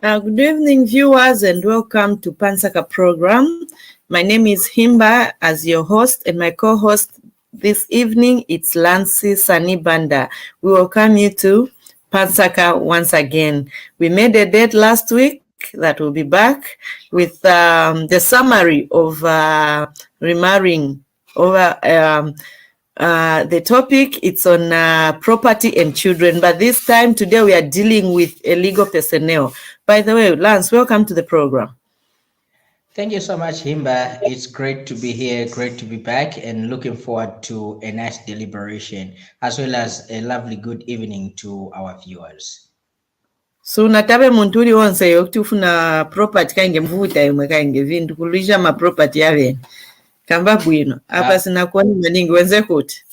Good evening, viewers, and welcome to Nsaka program. My name is Himba as your host, and my co-host this evening it's Lancy Sanibanda. We welcome you to Nsaka once again. We made a date last week that we'll be back with the summary of remarrying over the topic. It's on property and children, but this time today we are dealing with a legal personnel. By the way, Lance, welcome to the program. Thank you so much, Himba. It's great to be here, great to be back, and looking forward to a nice deliberation, as well as a lovely good evening to our viewers. So natabe muntu uli onse yokuti ufuna property kainge mvuta imwe kainge vindu kulisha ma property yave kamba bwino apa sina kuona maningi wenze kuti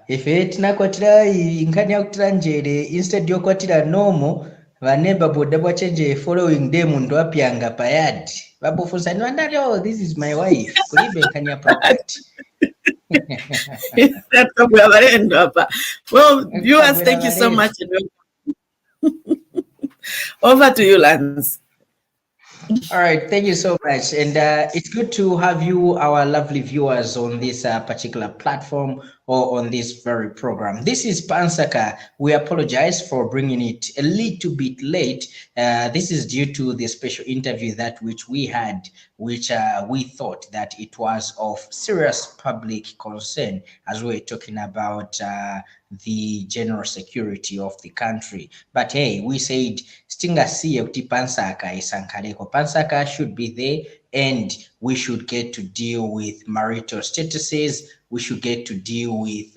ife tinakwatira inkhani yakutira njere instead yokwatira nomo vanemba boda bwachenje following day mundu apyanga payadi vabofunsa ni vandali, oh, this is my wife kulibe nkhani ya property. Well, viewers, thank you so much. Over to you, Lance. All right, thank you so much, and it's good to have you, our lovely viewers, on this particular platform or on this very program. This is Nsaka. We apologize for bringing it a little bit late. This is due to the special interview which we had, which we thought that it was of serious public concern, as we're talking about the general security of the country. But hey, we said stingasiye kuti Nsaka isankaleko. Nsaka should be there, and we should get to deal with marital statuses. We should get to deal with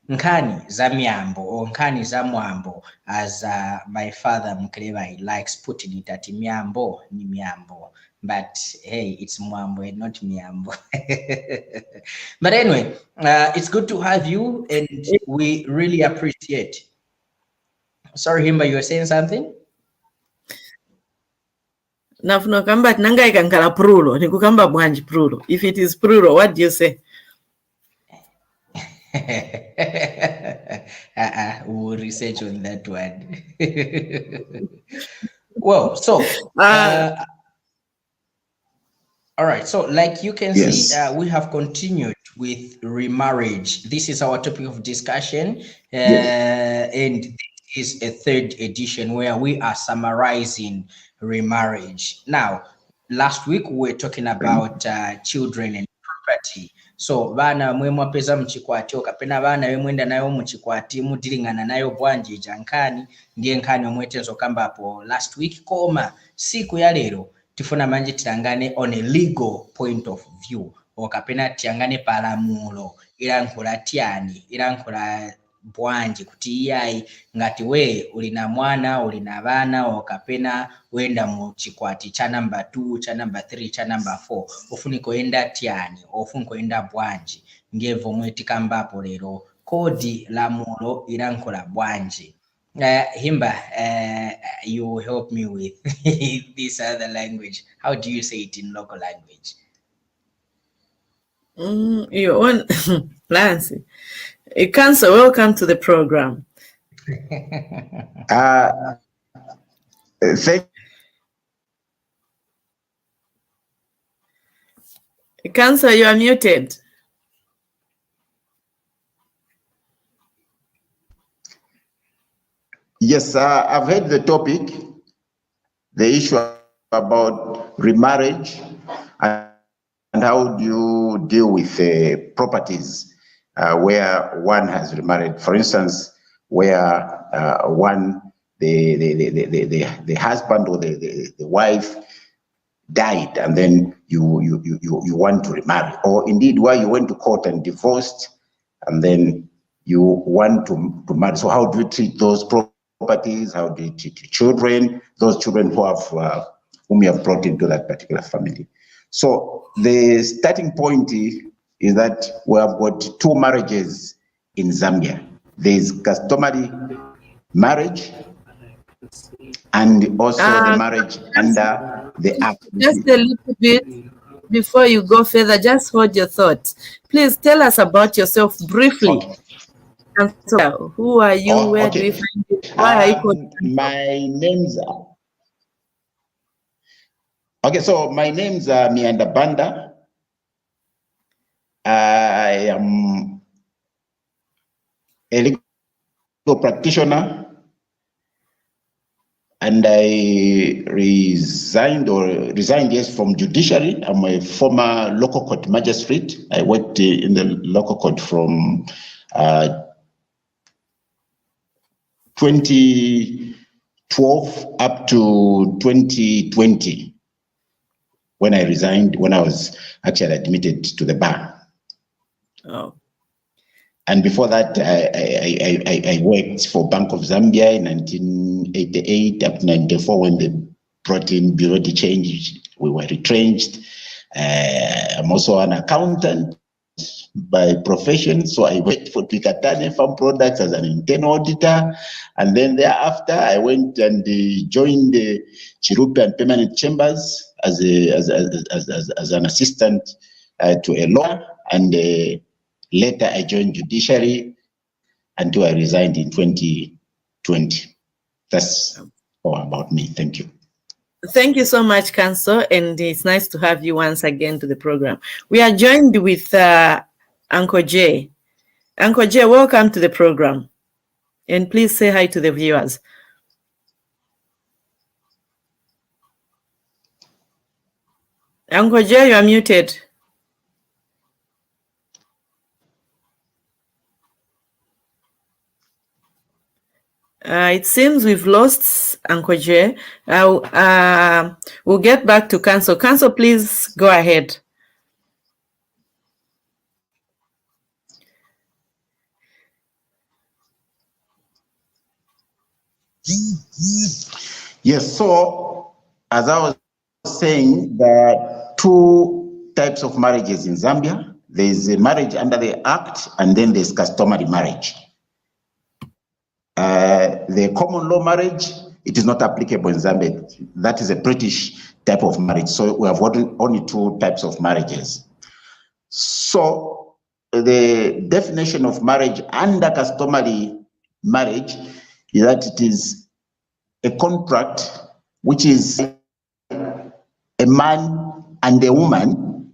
nkani za miambo or nkani za mwambo, as my father Mkleva likes putting it, at miambo ni miambo. But hey, it's mwambo and not miambo. But anyway, it's good to have you, and we really appreciate. Sorry, Himba, you were saying something? Nafuno kamba nanga ikankala prulo, nikukamba bwanji prulo. If it is prulo, what do you say? We'll research on that one. Well, so all right, so like you can see, we have continued with remarriage. This is our topic of discussion, and this is a third edition where we are summarizing remarriage. Now, last week we were talking about children and property. So vana mwe mwapeza mchikwati okapena vana wemwenda nayo mchikwati mudiringana nayo bwanji jankani ndiye nkani omwetezo kambapo last week, koma siku ya lero tifuna manje tiangane on a legal point of view, okapena tiangane palamulo ilankhula tiani, ilankhula bwanji kuti iyai ngati we ulina mwana ulina vana okapena wenda mu chikwati cha number 2 cha number 3 cha number 4 ufuni koenda tiani ofuni koenda bwanji, ndiye vomwe tikambapo lero kodi lamulo ilankhula bwanji. Himba, you help me with this other language. How do you say it in local language? You want Lance? Council, welcome to the program. Thank Council, you are muted. Yes, I've heard the topic, the issue about remarriage, and how do you deal with properties where one has remarried. For instance, where the husband or the wife died, and then you want to remarry, or indeed where you went to court and divorced, and then you want to marry. So how do you treat those properties? How do you treat children? Those children who have whom you have brought into that particular family. So the starting point is that we have got two marriages in Zambia. There is customary marriage and also the marriage under the act. Just a little bit before you go further, just hold your thoughts. Please tell us about yourself briefly. Okay. So, who are you? Oh, Where okay. do we find you? Why are you called? My name's okay. So my name's Mianda Banda. I am a legal practitioner, and I resigned yes from judiciary. I'm a former local court magistrate. I worked in the local court from 2012 up to 2020, when I resigned, when I was actually admitted to the bar. Oh. And before that, I worked for Bank of Zambia in 1988 up to 94, when they brought in Bureau de Change. We were retrenched. I'm also an accountant by profession, so I worked for Twikatane Farm Products as an internal auditor, and then thereafter I went and joined the Chirupe and Permanent Chambers as an assistant to a lawyer, and later I joined judiciary until I resigned in 2020. That's all about me. Thank you. Thank you so much, Counsel, and it's nice to have you once again to the program. We are joined with Uncle Jay. Uncle Jay, welcome to the program. And please say hi to the viewers. Uncle Jay, you are muted. It seems we've lost Uncle Jay. We'll get back to Counsel. Counsel, please go ahead. Yes, so as I was saying, there are two types of marriages in Zambia. There's a marriage under the Act, and then there's customary marriage. The common law marriage, it is not applicable in Zambia. That is a British type of marriage. So we have only two types of marriages. So the definition of marriage under customary marriage is that it is a contract which is a man and a woman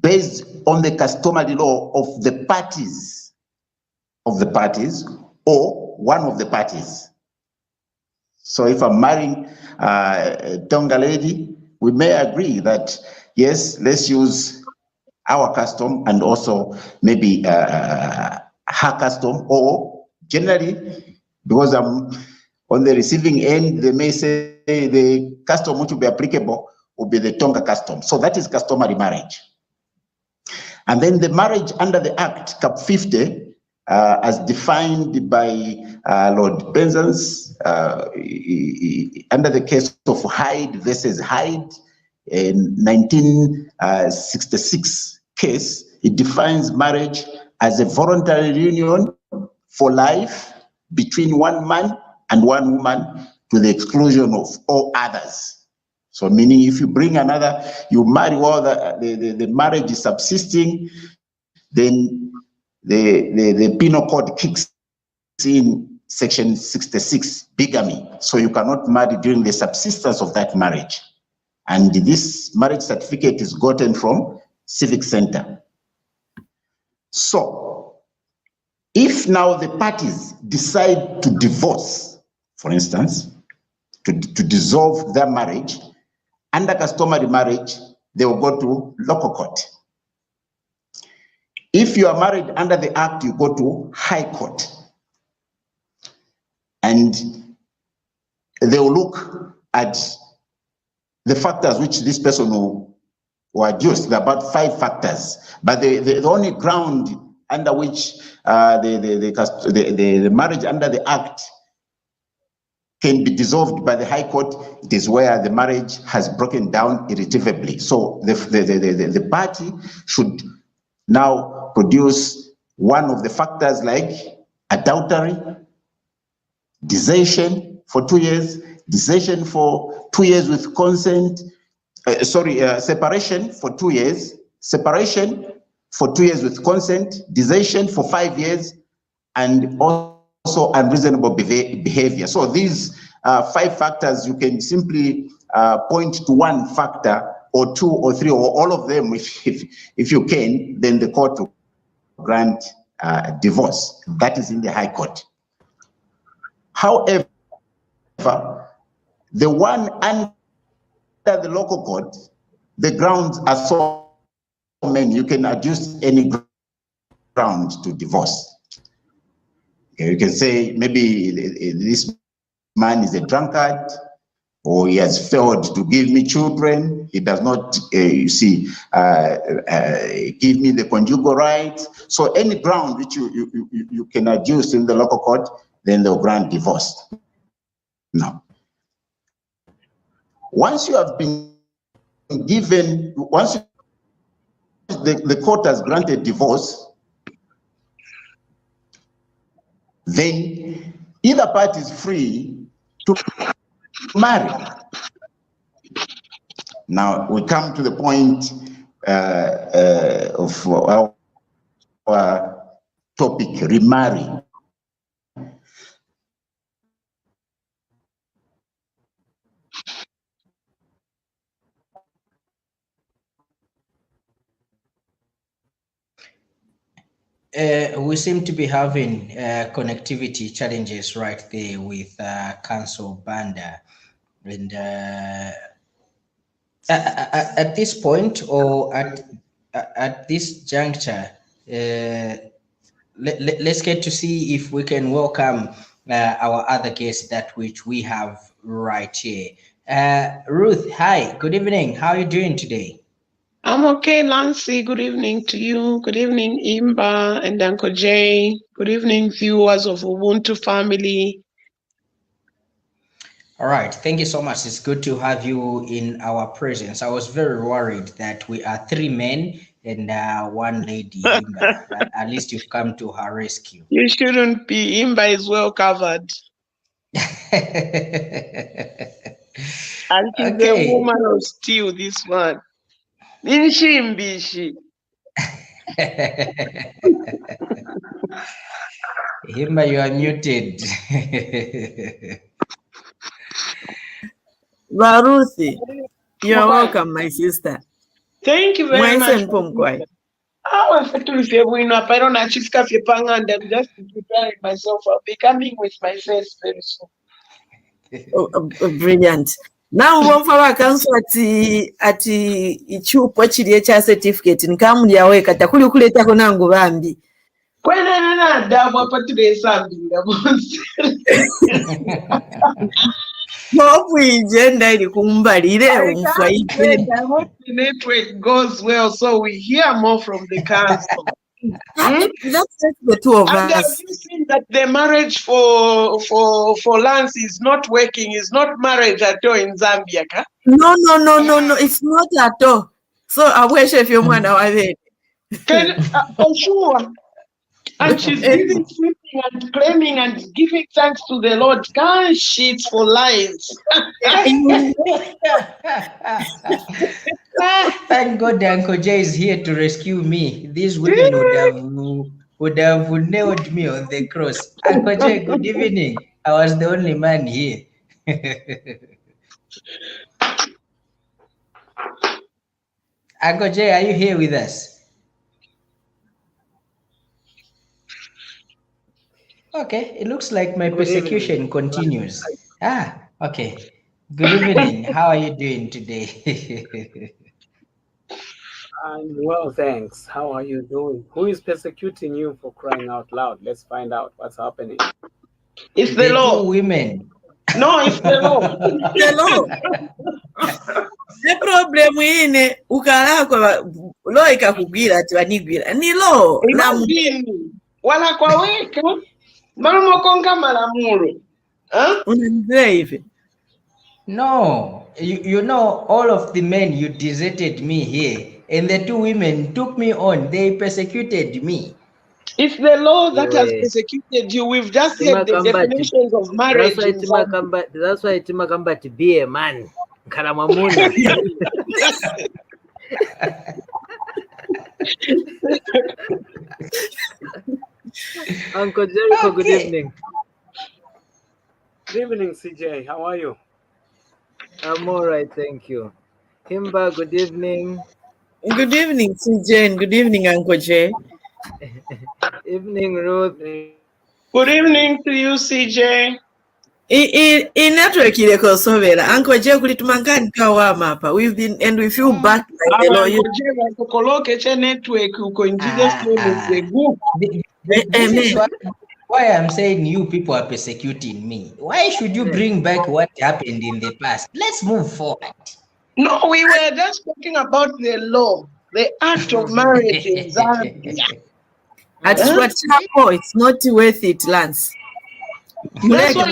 based on the customary law of the parties, or one of the parties. So if I'm marrying a Tonga lady, we may agree that, yes, let's use our custom and also maybe her custom, or generally, because I'm on the receiving end, they may say the custom which will be applicable will be the Tonga custom. So that is customary marriage. And then the marriage under the Act, Cap 50, as defined by Lord Penzance, under the case of Hyde versus Hyde, in 1966 case, it defines marriage as a voluntary union for life between one man and one woman to the exclusion of all others. So meaning if you bring another, you marry while the marriage is subsisting, then the penal code kicks in section 66, bigamy. So you cannot marry during the subsistence of that marriage. And this marriage certificate is gotten from Civic Center. So if now the parties decide to divorce, for instance, to dissolve their marriage, under customary marriage, they will go to local court. If you are married under the Act, you go to High Court. And they will look at the factors which this person will adjust. There are about 5 factors. But the only ground under which the marriage under the Act can be dissolved by the High Court, it is where the marriage has broken down irretrievably. So the party should now produce one of the factors like adultery, desertion for 2 years, desertion for 2 years with consent, separation for 2 years, separation for 2 years with consent, desertion for 5 years, and also unreasonable behavior. So these 5 factors, you can simply point to one factor or 2 or 3 or all of them if you can, then the court will grant divorce. That is in the High Court. However, the one under the local court, the grounds are so many. You can adduce any ground to divorce. Okay, you can say maybe this man is a drunkard, or he has failed to give me children. He does not, give me the conjugal rights. So any ground which you can adduce in the local court, then they'll grant divorce. Now, once you have been given, once the court has granted divorce, then either party is free to marry. Now we come to the point of our topic, remarry. We seem to be having connectivity challenges right there with Council Banda. And at this point, or at this juncture, let's get to see if we can welcome our other guest, that which we have right here. Ruth, hi, good evening. How are you doing today? I'm okay, Nancy. Good evening to you. Good evening, Imba and Uncle Jay. Good evening, viewers of Ubuntu family. All right, thank you so much. It's good to have you in our presence. I was very worried that we are 3 men and 1 lady. Imba. At least you've come to her rescue. You shouldn't be. Imba is well covered. And she's a woman of steel, this one. Bishi. Himba, you are muted. Baruthi, you are welcome, my sister. Thank you very much. I'm just preparing myself. I'll be coming with my face very soon. Brilliant. Now one for our council at ichupo chiri cha certificate nkamuli yawe kata kuli kuleta konangu bambi. Kwena na damu hapa tudesambi ndabonse. Hope agenda ili kumbalire umfaite. I hope the network goes well so we hear more from the council. That's the two of and us. have you seen that the marriage for Lance is not working? It's not marriage at all in Zambia, ka? No, it's not at all. So I wish if you want our for sure. And she's giving, sleeping and claiming and giving thanks to the Lord. Can't sheets for lies. Thank God Uncle Jay is here to rescue me. These women would have nailed me on the cross. Uncle Jay, good evening. I was the only man here. Uncle Jay, are you here with us? Okay, it looks like my persecution continues. Okay. Good evening. How are you doing today? I'm well, thanks. How are you doing? Who is persecuting you, for crying out loud? Let's find out what's happening. It's the law. Women. No, it's the law. The law. The problem is ukarako law ikakugira ati wanigwira. Ni law. Wala kwa weka. Mama konga malamulo. No, you know, all of the men, you deserted me here, and the 2 women took me on. They persecuted me. It's the law that has persecuted you. We've just heard the definitions of marriage. That's why Timakamba to be a man. Karamamuna. Uncle Jericho, good Okay. evening. Good evening, CJ. How are you? I'm all right, thank you. Himba, good evening. Good evening, CJ, and good evening, Uncle J. Evening, Ruth. Good evening to you, CJ. In network ileko sobera Uncle J kulitumangani kawama hapa. We feel backed by the law. Kukoloke network uko in Jesus name is a good. This is why I'm saying you people are persecuting me. Why should you bring back what happened in the past? Let's move forward. No, we were just talking about the law, the act of marriage in Zambia. At what chapel, it's not worth it, Lance. That's why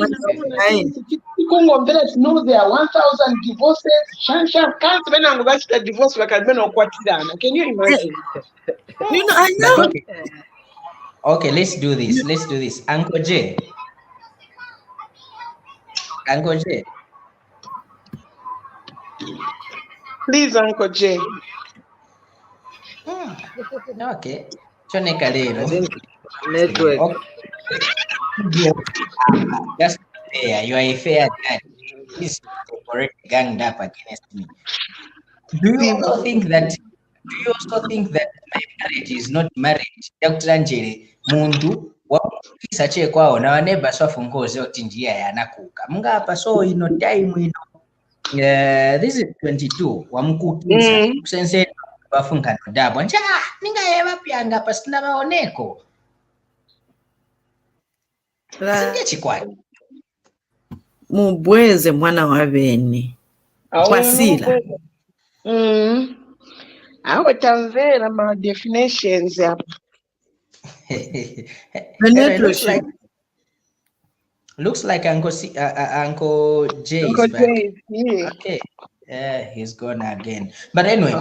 no, there are 1,000 divorces. Can't the divorce like Can you imagine? You know, I know. Okay, let's do this. Let's do this. Uncle J. Uncle J. Please, Uncle J. Okay. Chonekalero. I think network. Okay. Just fair. You are a fair dad. Please correct ganged up against me. Do you also think that my marriage is not marriage? Dr. Angele Mundu wakisa chekwao na waneba swafungoze oti njia yanakuka. Mungapa so ino time ino. This is 22 wamkutuza kusense bafunga ndabo nja ningaye pyanga pasina baoneko. Singechikwani. Mubweze mwana wa bene. Kwasila. Awe tamvera ma definitions hapa. Looks like Uncle J is back. Okay. He's gone again. But anyway,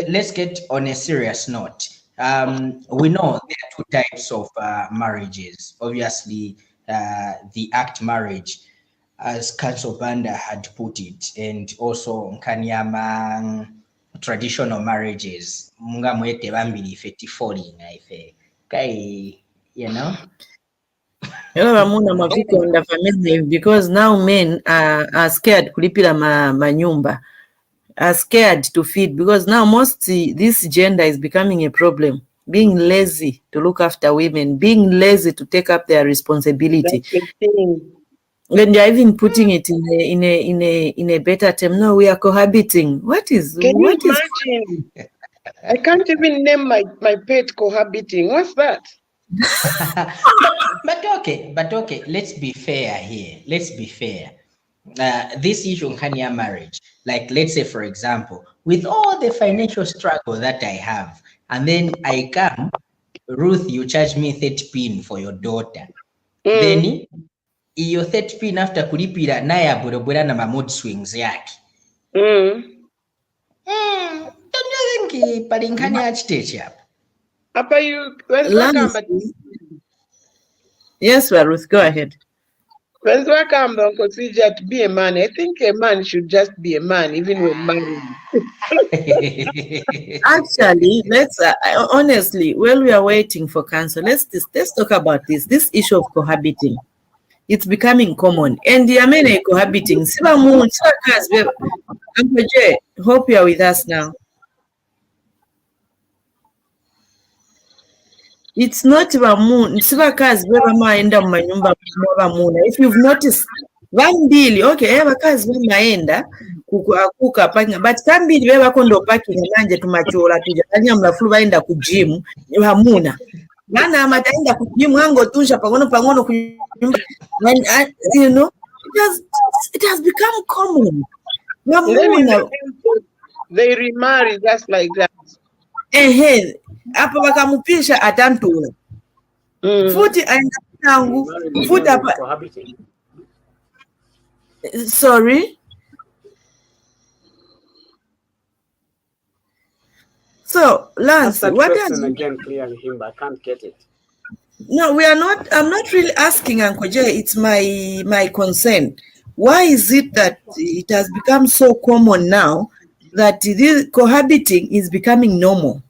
let's get on a serious note. We know there are two types of marriages. Obviously, the act marriage, as Council Banda had put it, and also Nkanyama traditional marriages. Munga mwete bambili feti falling, you know. Because now men are scared kulipira manyumba, are scared to feed, because now this gender is becoming a problem. Being lazy to look after women, being lazy to take up their responsibility. When they're even putting it in a better term, no, we are cohabiting. What is? Imagine? I can't even name my pet cohabiting. What's that? but okay. Let's be fair here. Let's be fair. This issue of Hania marriage, like let's say for example, with all the financial struggle that I have, and then I come, Ruth, you charge me 30 pin for your daughter. Then your 30 pin after kulipira naya borobora na mood swings yake. Don't you think palingani achitecha? Apa you yes, Ruth, go ahead. When welcome, Uncle CJ, to be a man, I think a man should just be a man, even when married. Actually, let's honestly, while we are waiting for counsel, let's talk about this issue of cohabiting. It's becoming common, and the men are cohabiting. Uncle J, hope you are with us now. It's not moon. If you've noticed, one deal, okay, but kambili beba kondo paki nganje tumachola tujanya mlafulu baenda ku gym hamuna bana amataenda ku gym ango tusha pangono you know it has become common. They remarry just like that. Apa bakamupisha atantula futi aenda nangu futi apa. Sorry. So, Lance, what does again clearly him? I can't get it. No, we are not. I'm not really asking Uncle Jay. It's my concern. Why is it that it has become so common now that this cohabiting is becoming normal?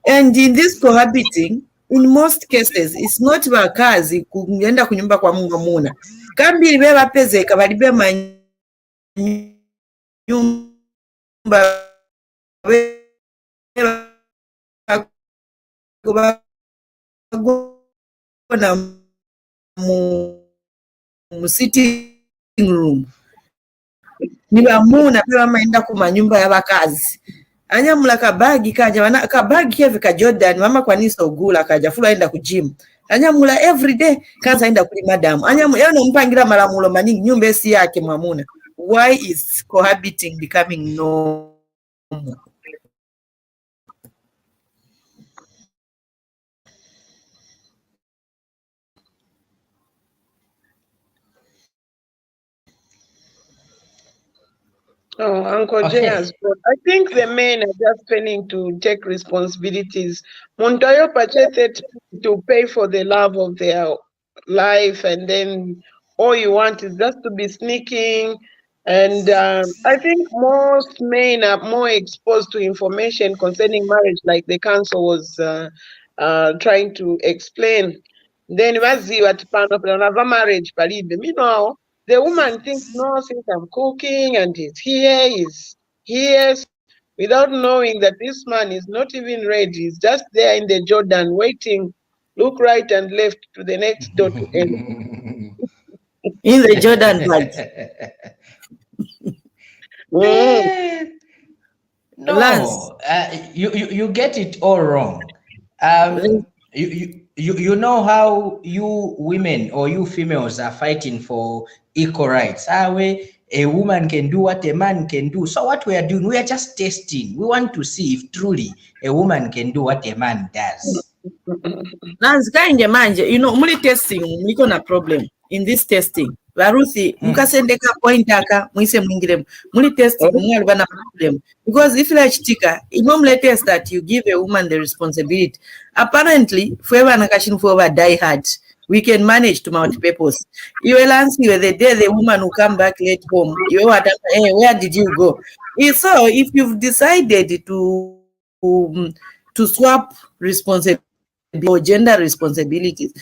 And in this cohabiting, in most cases it's not bakazi kugenda kunyumba kwa mwamuna kambiri beba pezeka balibe manyumba na mu sitting room nibamuna beba maenda ku manyumba y'abakazi anyamula kabagi kaja wana kabagi kevi ka Jordan mama kwa niso ogula kaja fula aenda ku gym anyamula every day kanza aenda kuli madam anyamula yana mpangira malamulo maningi nyumba esi yake mwamuna. Why is cohabiting becoming normal? Oh, Uncle Jay has got. I think the men are just planning to take responsibilities. Montoyo purchased to pay for the love of their life, and then all you want is just to be sneaking. And I think most men are more exposed to information concerning marriage, like the council was trying to explain. Then wazi watipanda kwa marriage palibe. Meanwhile, the woman thinks, no, since I'm cooking and he's here, without knowing that this man is not even ready. He's just there in the Jordan waiting, look right and left to the next door to end. In the Jordan valley. No, you get it all wrong. You know how you women or you females are fighting for equal rights. A woman can do what a man can do. So what we are doing, we are just testing. We want to see if truly a woman can do what a man does. You know, muli testing, niko na problem in this testing. Varuthi, mukasendeka point aka, mwise mwingire. Muli testing, mwali bana problem. Because if like chitika, normally test that you give a woman the responsibility. Apparently, forever nakashin forever die hard. We can manage to multi-purpose. You will answer the day the woman will come back late home. You will hey, where did you go? So if you've decided to swap responsibility or gender responsibilities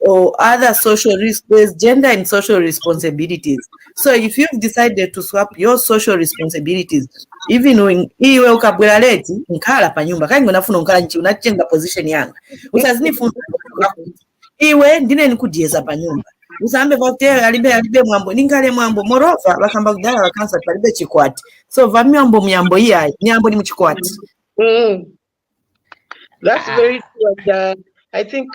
or other social there's gender and social responsibilities. So if you've decided to swap your social responsibilities, even when iwe ukabwela leti nkala pa nyumba kangi unafuna nkala nchi unachenga position yanga usazini funa iwe ndine nikudieza pa nyumba usambe vote alibe mwambo ningale mwambo morofa bakamba kudala bakansa palibe chikwati so vamyambo myambo iya nyambo ni mchikwati. That's very true. I think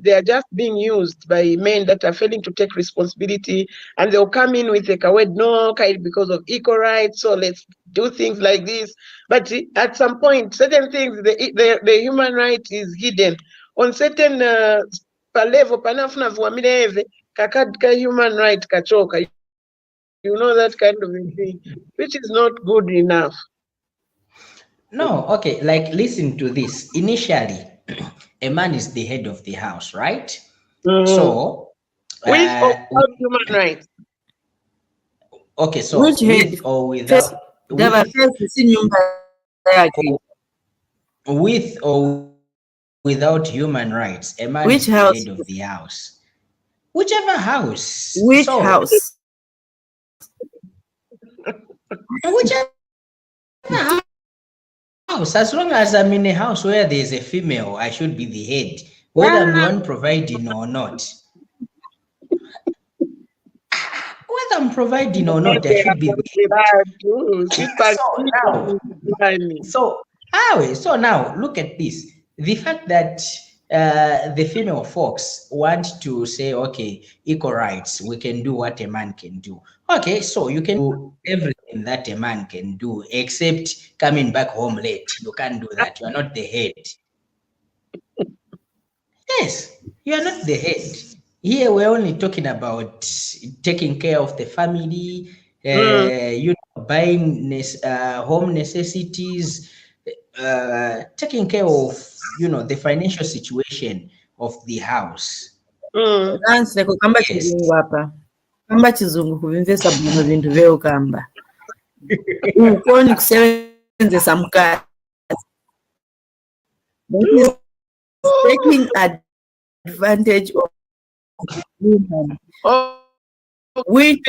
they are just being used by men that are failing to take responsibility, and they'll come in with a word, no, because of equal rights, so let's do things like this. But at some point, certain things, the human right is hidden. On certain level, human right kachoka. You know, that kind of thing, which is not good enough. No, okay, like listen to this. Initially, a man is the head of the house, right? So with or without human rights. Okay, so which with head? or without with or without human rights, a man is the head of the house. Whichever house. Which house? Whichever house. As long as I'm in a house where there's a female, I should be the head, whether I'm the one providing or not. Whether I'm providing or not, I should be the head. So now look at this. The fact that the female folks want to say, okay, equal rights, we can do what a man can do. Okay, so you can do everything that a man can do except coming back home late. You can't do that. You are not the head. Yes, you are not the head. Here we're only talking about taking care of the family, you know, buying home necessities, taking care of, you know, the financial situation of the house. Yes. Kamba chizungu kuvimvesa bino vintu veo kamba. Ukoni kusevenzesa mkazi. taking advantage of women, which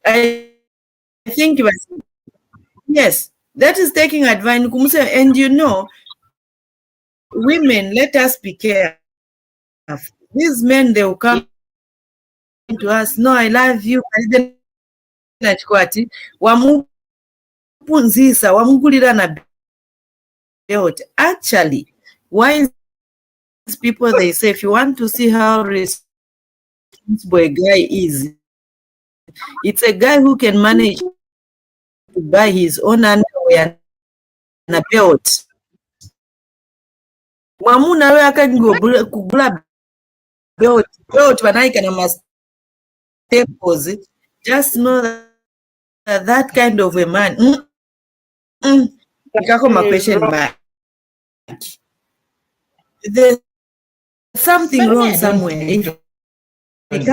I think was, yes, that is taking advantage. And you know, women, let us be careful. These men, they will come to us, no, I love you. Wamupunzisa, wamugulira na belt. Actually, why people, they say, if you want to see how responsible a guy is, it's a guy who can manage to buy his own underwear and a belt. Mwamuna we akagula kugula belt banaika na staples. Just know that kind of a man. My question back. There's something wrong somewhere. But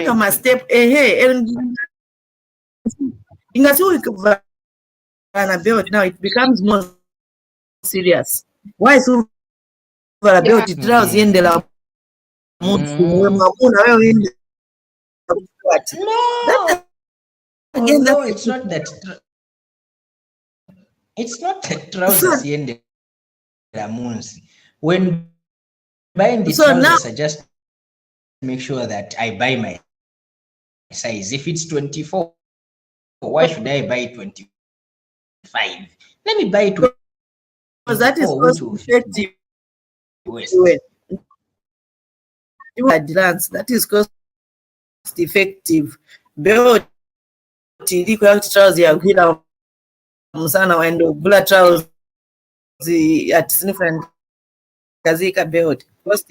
come a step and now it becomes more serious. Why so about it draws in the no, it's not that. It's not that trousers in the moons. When buying the trousers, I just make sure that I buy my size. If it's 24, why should I buy 25? Let me buy 24. Because that is cost effective. That is cost effective. Belt trousers musana wendo gula trousers at different kazika belt cost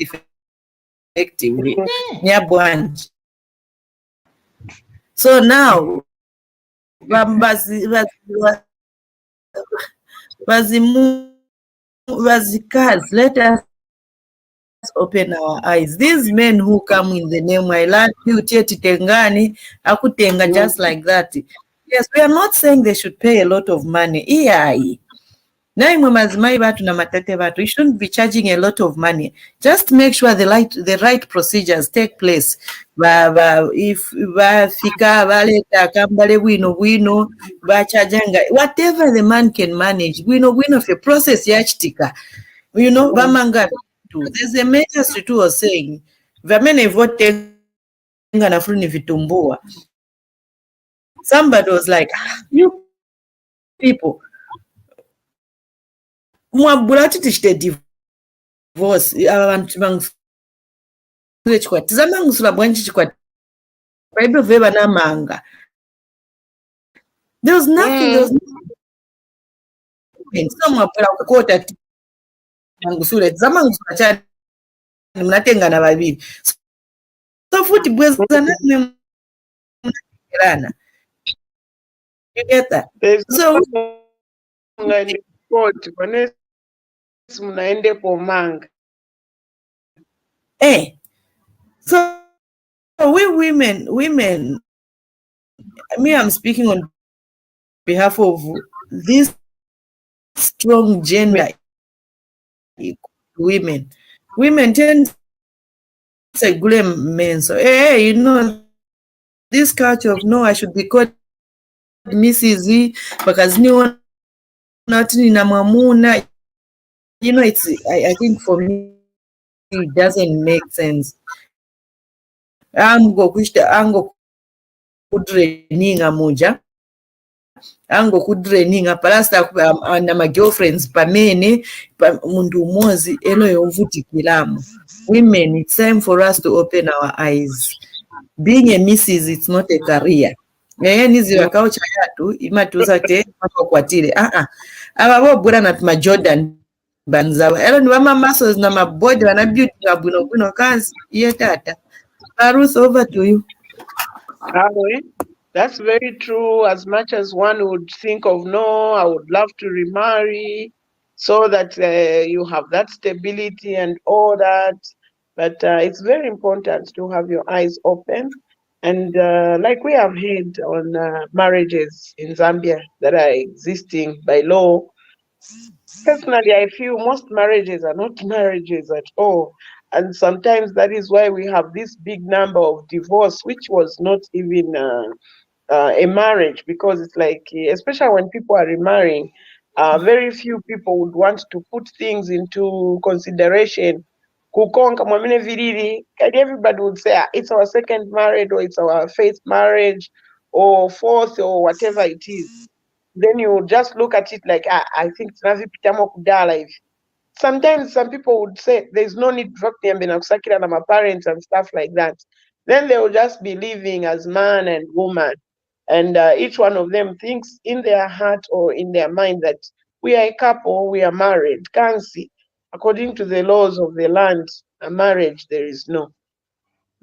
effectively near branch. So now let us open our eyes. These men who come in the name I love you tengani akutenga just like that. Yes, we are not saying they should pay a lot of money. You shouldn't be charging a lot of money. Just make sure the right procedures take place. If whatever the man can manage, we know of a process yachtika. You know, there's a ministry too was saying, somebody was like, you people, divorce. There's nothing. Someone you get that? So we women, me, I'm speaking on behalf of this strong gender women. Women tend to say men. So you know, this culture of no, I should be called Mrs. Z because no not in Mamuna. You know, it's I think for me it doesn't make sense. Ango kudreninga moja. Ango kudreninga palasta na my girlfriends pamene mundu mozi eno yovuti kilamu. Women, it's time for us to open our eyes. Being a Mrs. it's not a career. Nizi wakaucha yatu imatuza te kwatile. Ababobura na tuma Jordan banzawa. Elo ni wama muscles na mabody wana beauty na buno kazi. Iye tata. Ruth, over to you. That's very true. As much as one would think of, no, I would love to remarry so that you have that stability and all that. But it's very important to have your eyes open. And like we have heard on marriages in Zambia that are existing by law, personally, I feel most marriages are not marriages at all. And sometimes that is why we have this big number of divorce, which was not even a marriage, because it's like, especially when people are remarrying, very few people would want to put things into consideration. Kukonka mwamine viriri, and everybody would say, it's our second marriage, or it's our fifth marriage, or fourth, or whatever it is. Then you just look at it like, I think it's Navi Pitamo Kudala. Sometimes some people would say there's no need to kusakira na my parents and stuff like that. Then they will just be living as man and woman. And each one of them thinks in their heart or in their mind that we are a couple, we are married. Can't see. According to the laws of the land, a marriage, there is no.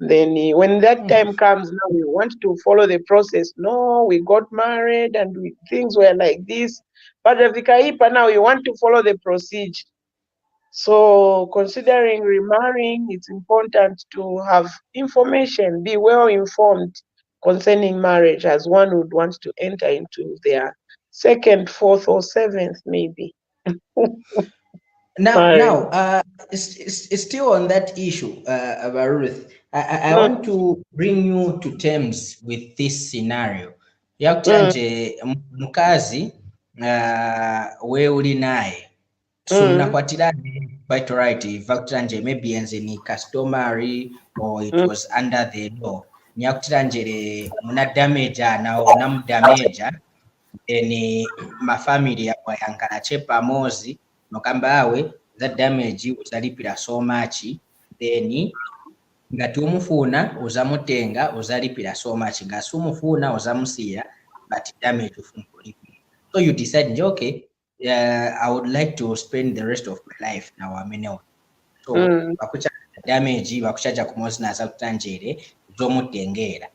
Then when that time comes, now we want to follow the process. No, we got married and things were like this. But now we want to follow the procedure. So considering remarrying, it's important to have information, be well informed concerning marriage, as one would want to enter into their second, fourth, or seventh, maybe. Now, it's still on that issue, Ruth. I want to bring you to terms with this scenario. Yakutanje mukazi we uli naye sumnakwatirani quite right. Vakutanje maybe ni customary or it was under the law. Nyakutiranje muna damage na una damage ni mafamily yakwa yankala chepa mozi nokamba awe that damage uzalipira so much, then ngati umufuna uzamutenga uzalipira so much, ngasi umufuna uzamusiya but damage ufunkulipira. So you decide, okay, I would like to spend the rest of my life now amenewa. So bakucha damage bakuchaja kumozi na zakutanjere zomutengera.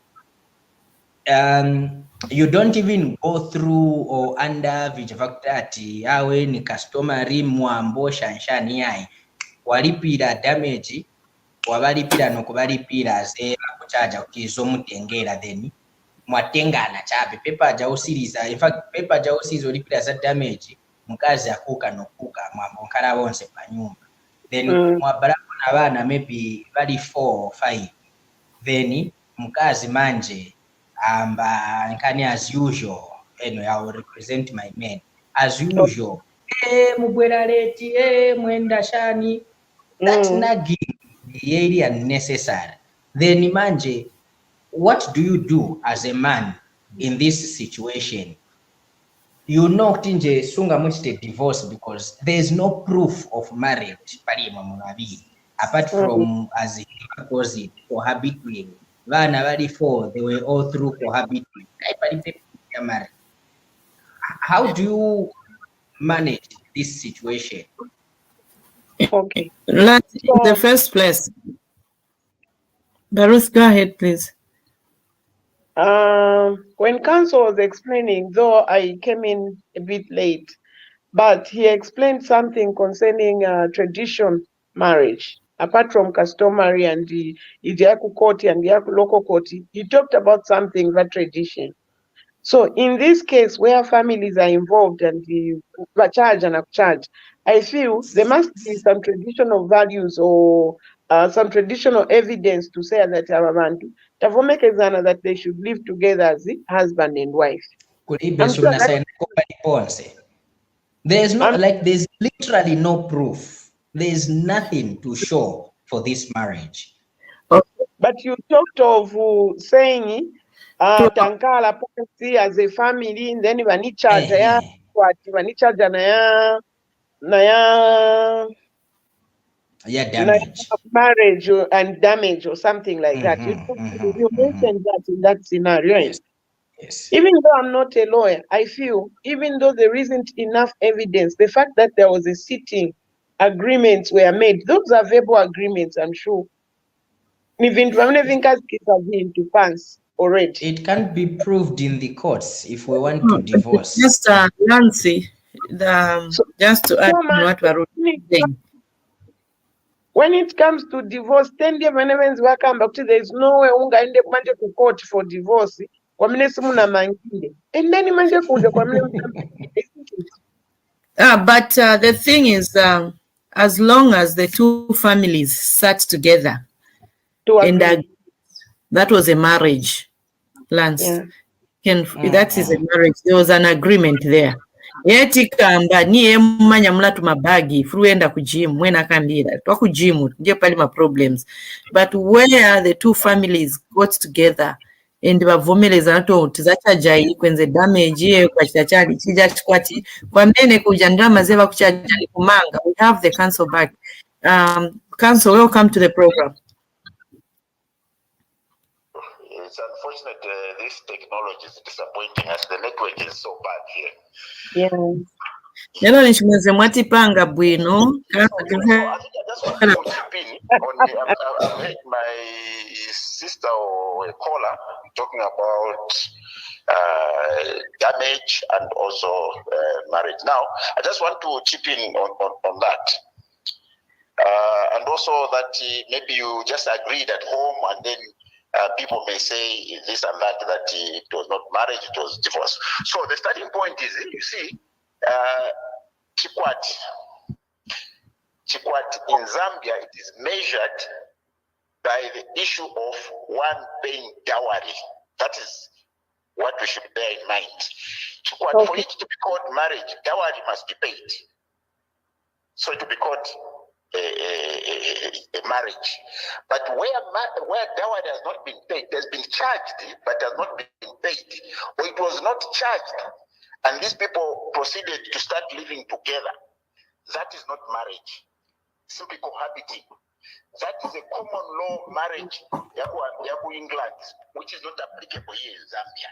You don't even go through or under vijavakutati awe ni customary mwambo shanshani yai walipira damage wabalipira nokubalipira ze bakuchaja kukizo mutengera, then mwatengana chape pepa jausiriza. In fact pepa jausiriza olipira za damage mukazi akuka nokuka mwambo nkala bonse pa nyumba, then mwabalako na bana maybe bali 4 or 5, then mukazi manje nkani as usual, anyway, I will represent my men as usual. Mubwera leti, mwenda shani. That's nagging really unnecessary. Then manje, what do you do as a man in this situation? You know tinje sunga muchite divorce because there is no proof of marriage pali mwamunabi apart from as he calls it cohabiting. Vana bali 4, they were all through cohabiting. How do you manage this situation? Okay. In the first place, Baruth, go ahead, please. When counsel was explaining, though I came in a bit late, but he explained something concerning tradition marriage. Apart from customary and the Idiaku court and the local court, he talked about something that tradition. So in this case, where families are involved and the charge and upcharge, I feel there must be some traditional values or some traditional evidence to say that Arabantu, that they should live together as husband and wife. There's no there's literally no proof. There's nothing to show for this marriage. But you talked of saying Tankala policy as a family, and then when each other, damage. Marriage and damage or something like that. You mentioned that in that scenario. Yes. Yes. Even though I'm not a lawyer, I feel even though there isn't enough evidence, the fact that there was a sitting, agreements were made. Those are verbal agreements, I'm sure. Even to pass already. It can't be proved in the courts if we want to divorce. Just Nancy, just to add to what Baruch is saying. When it comes to divorce, 10 years welcome back to there is no way unga ende manje to court for divorce. And then manje kuja but the thing is, as long as the two families sat together and that was a marriage, Lance. Yeah. That is a marriage. There was an agreement there. Yeti kamba niye manya mulatu mabagi fruenda kujimu mwena kambira twa kujimu ndio pali ma problems, but where the two families got together and bavomeleza nato tizachajayi kwenze damage ye kwa chachali chija chikwati kwa mene kuja ndama zeba kuchajali kumanga. We have the council back. Council, welcome to the program. It's unfortunate this technology is disappointing us. The network is so bad here. Yeah. Lelo nishimeze mwati panga bwino. I just want to chip in on I've heard my sister or a caller talking about damage and also marriage. Now, I just want to chip in on that. And also that maybe you just agreed at home and then people may say this and that, that it was not marriage, it was divorce. So the starting point is, you see, Chikwati in Zambia, it is measured by the issue of one paying dowry. That is what we should bear in mind. Chikwati, for it to be called marriage, dowry must be paid. So it will be called a marriage. But where dowry has not been paid, there's been charged but has not been paid, or it was not charged and these people proceeded to start living together, that is not marriage, simply cohabiting. That is a common law marriage yaku England, which is not applicable here in Zambia.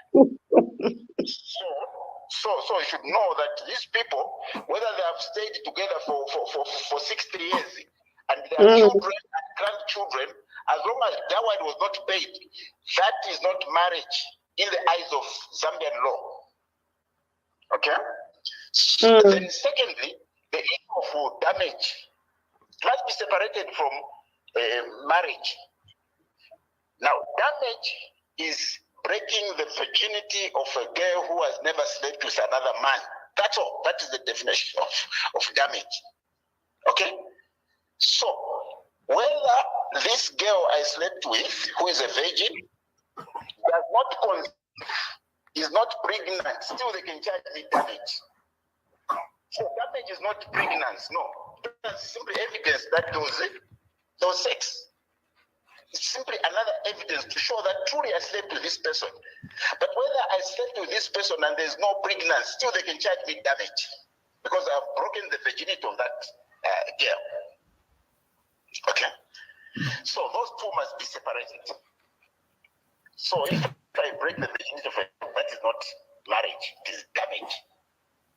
So you should know that these people, whether they have stayed together for 60 years and their children and grandchildren, as long as dowry was not paid, that is not marriage in the eyes of Zambian law. Okay? Then secondly, the issue of damage must be separated from marriage. Now, damage is breaking the virginity of a girl who has never slept with another man. That's all. That is the definition of damage. Okay? So, whether this girl I slept with, who is a virgin, does not conceive, is not pregnant, still they can charge me damage. So damage is not pregnancy, no. That's simply evidence that there was sex. It's simply another evidence to show that truly I slept with this person. But whether I slept with this person and there's no pregnancy, still they can charge me damage because I've broken the virginity of that girl. Okay? So those two must be separated. So if I break the virginity of a girl, that is not marriage, it is damage.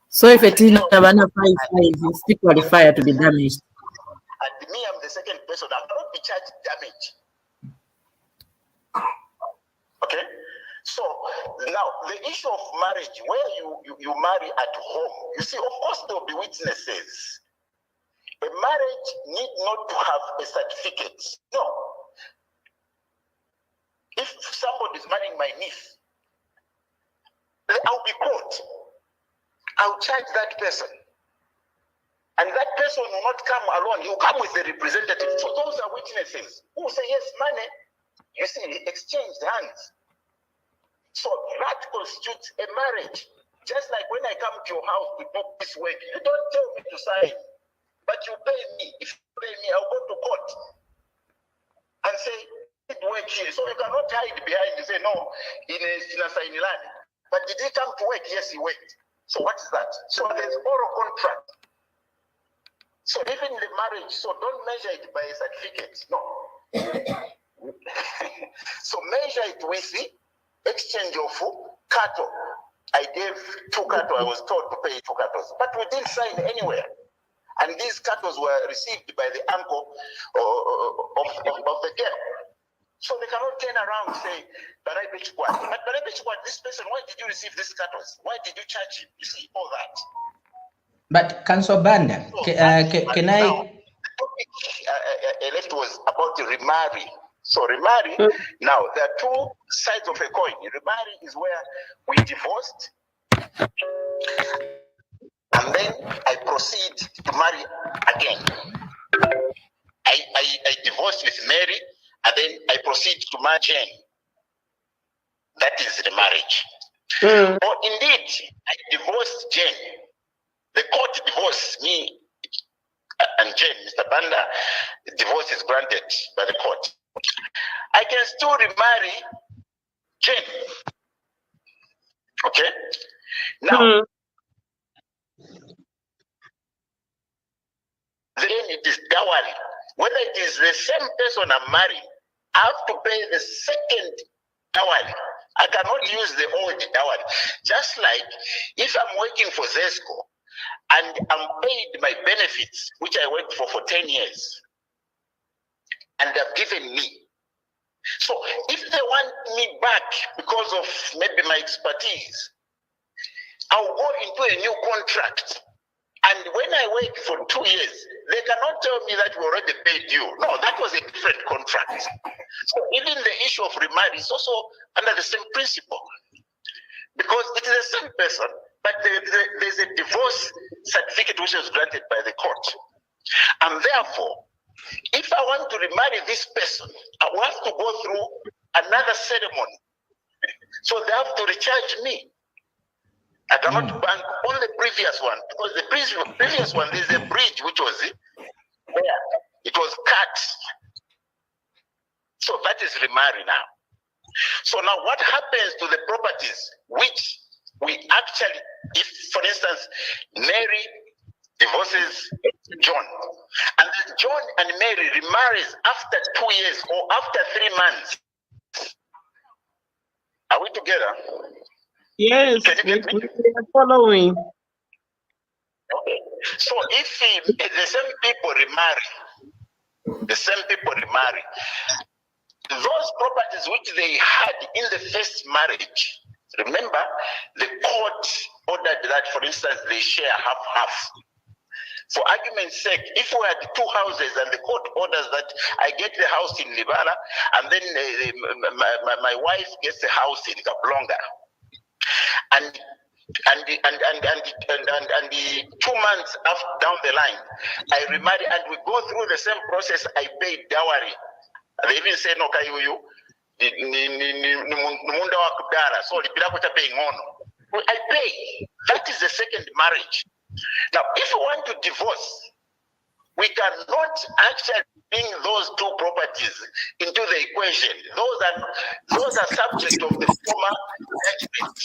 So if it is not a 5 you still qualify to be damaged. And me, I'm the second person. I cannot be charged damage. Okay? So now the issue of marriage, where you marry at home, you see, of course there will be witnesses. A marriage need not to have a certificate. No. If somebody is marrying my niece, I'll be caught. I'll charge that person. And that person will not come alone. He will come with a representative. So those are witnesses who will say, yes, money. You see, exchanged hands. So that constitutes a marriage. Just like when I come to your house to do this work, you don't tell me to sign, but you pay me. If you pay me, I'll go to court and say, it work here. So you cannot hide behind and say, no, in a sign land. But did he come to work? Yes, he worked. So what is that? So there's oral contract. So even the marriage, so don't measure it by a certificate. No. So measure it with the exchange of cattle. I gave 2 cattle. I was told to pay 2 cattle, but we didn't sign anywhere. And these cattle were received by the uncle of the girl. So they cannot turn around and say, but this person, why did you receive these cattle? Why did you charge him? You see, all that. But Council Banda, can I? left was about to remarry. So remarry, now there are two sides of a coin. Remarry is where we divorced, and then I proceed to marry again. I divorced with Mary, and then I proceed to marry Jane. That is the marriage. Or indeed, I divorced Jane. The court divorced me and Jane, Mr. Banda, divorce is granted by the court. I can still remarry Jane. Okay? Now, then it is dowry. Whether it is the same person I'm marrying, I have to pay the second dowry. I cannot use the old dowry. Just like if I'm working for Zesco and I'm paid my benefits, which I worked for 10 years, and they've given me. So if they want me back because of maybe my expertise, I'll go into a new contract. And when I work for 2 years, they cannot tell me that we already paid you. No, that was a different contract. So even the issue of remarriage is also under the same principle. Because it is the same person, but there's a divorce certificate which was granted by the court. And therefore, if I want to remarry this person, I will have to go through another ceremony. So they have to recharge me. I cannot bank on the previous one, because the previous one, there's a bridge which was there. It was cut. So that is remarry now. So now what happens to the properties which we actually, if for instance, Mary divorces John, and then John and Mary remarries after 2 years or after 3 months. Are we together? Yes, we are following. Okay. So if the same people remarry, those properties which they had in the first marriage, remember, the court ordered that, for instance, they share half-half. For argument's sake, if we had 2 houses and the court orders that I get the house in Libala and then my wife gets the house in Kablonga, and the 2 months down the line, I remarry and we go through the same process. I pay dowry. They even say no, kayuyu munda wa kudara, so I pay. That is the second marriage. Now, if we want to divorce, we cannot actually bring those 2 properties into the equation. Those are subject of the former judgment.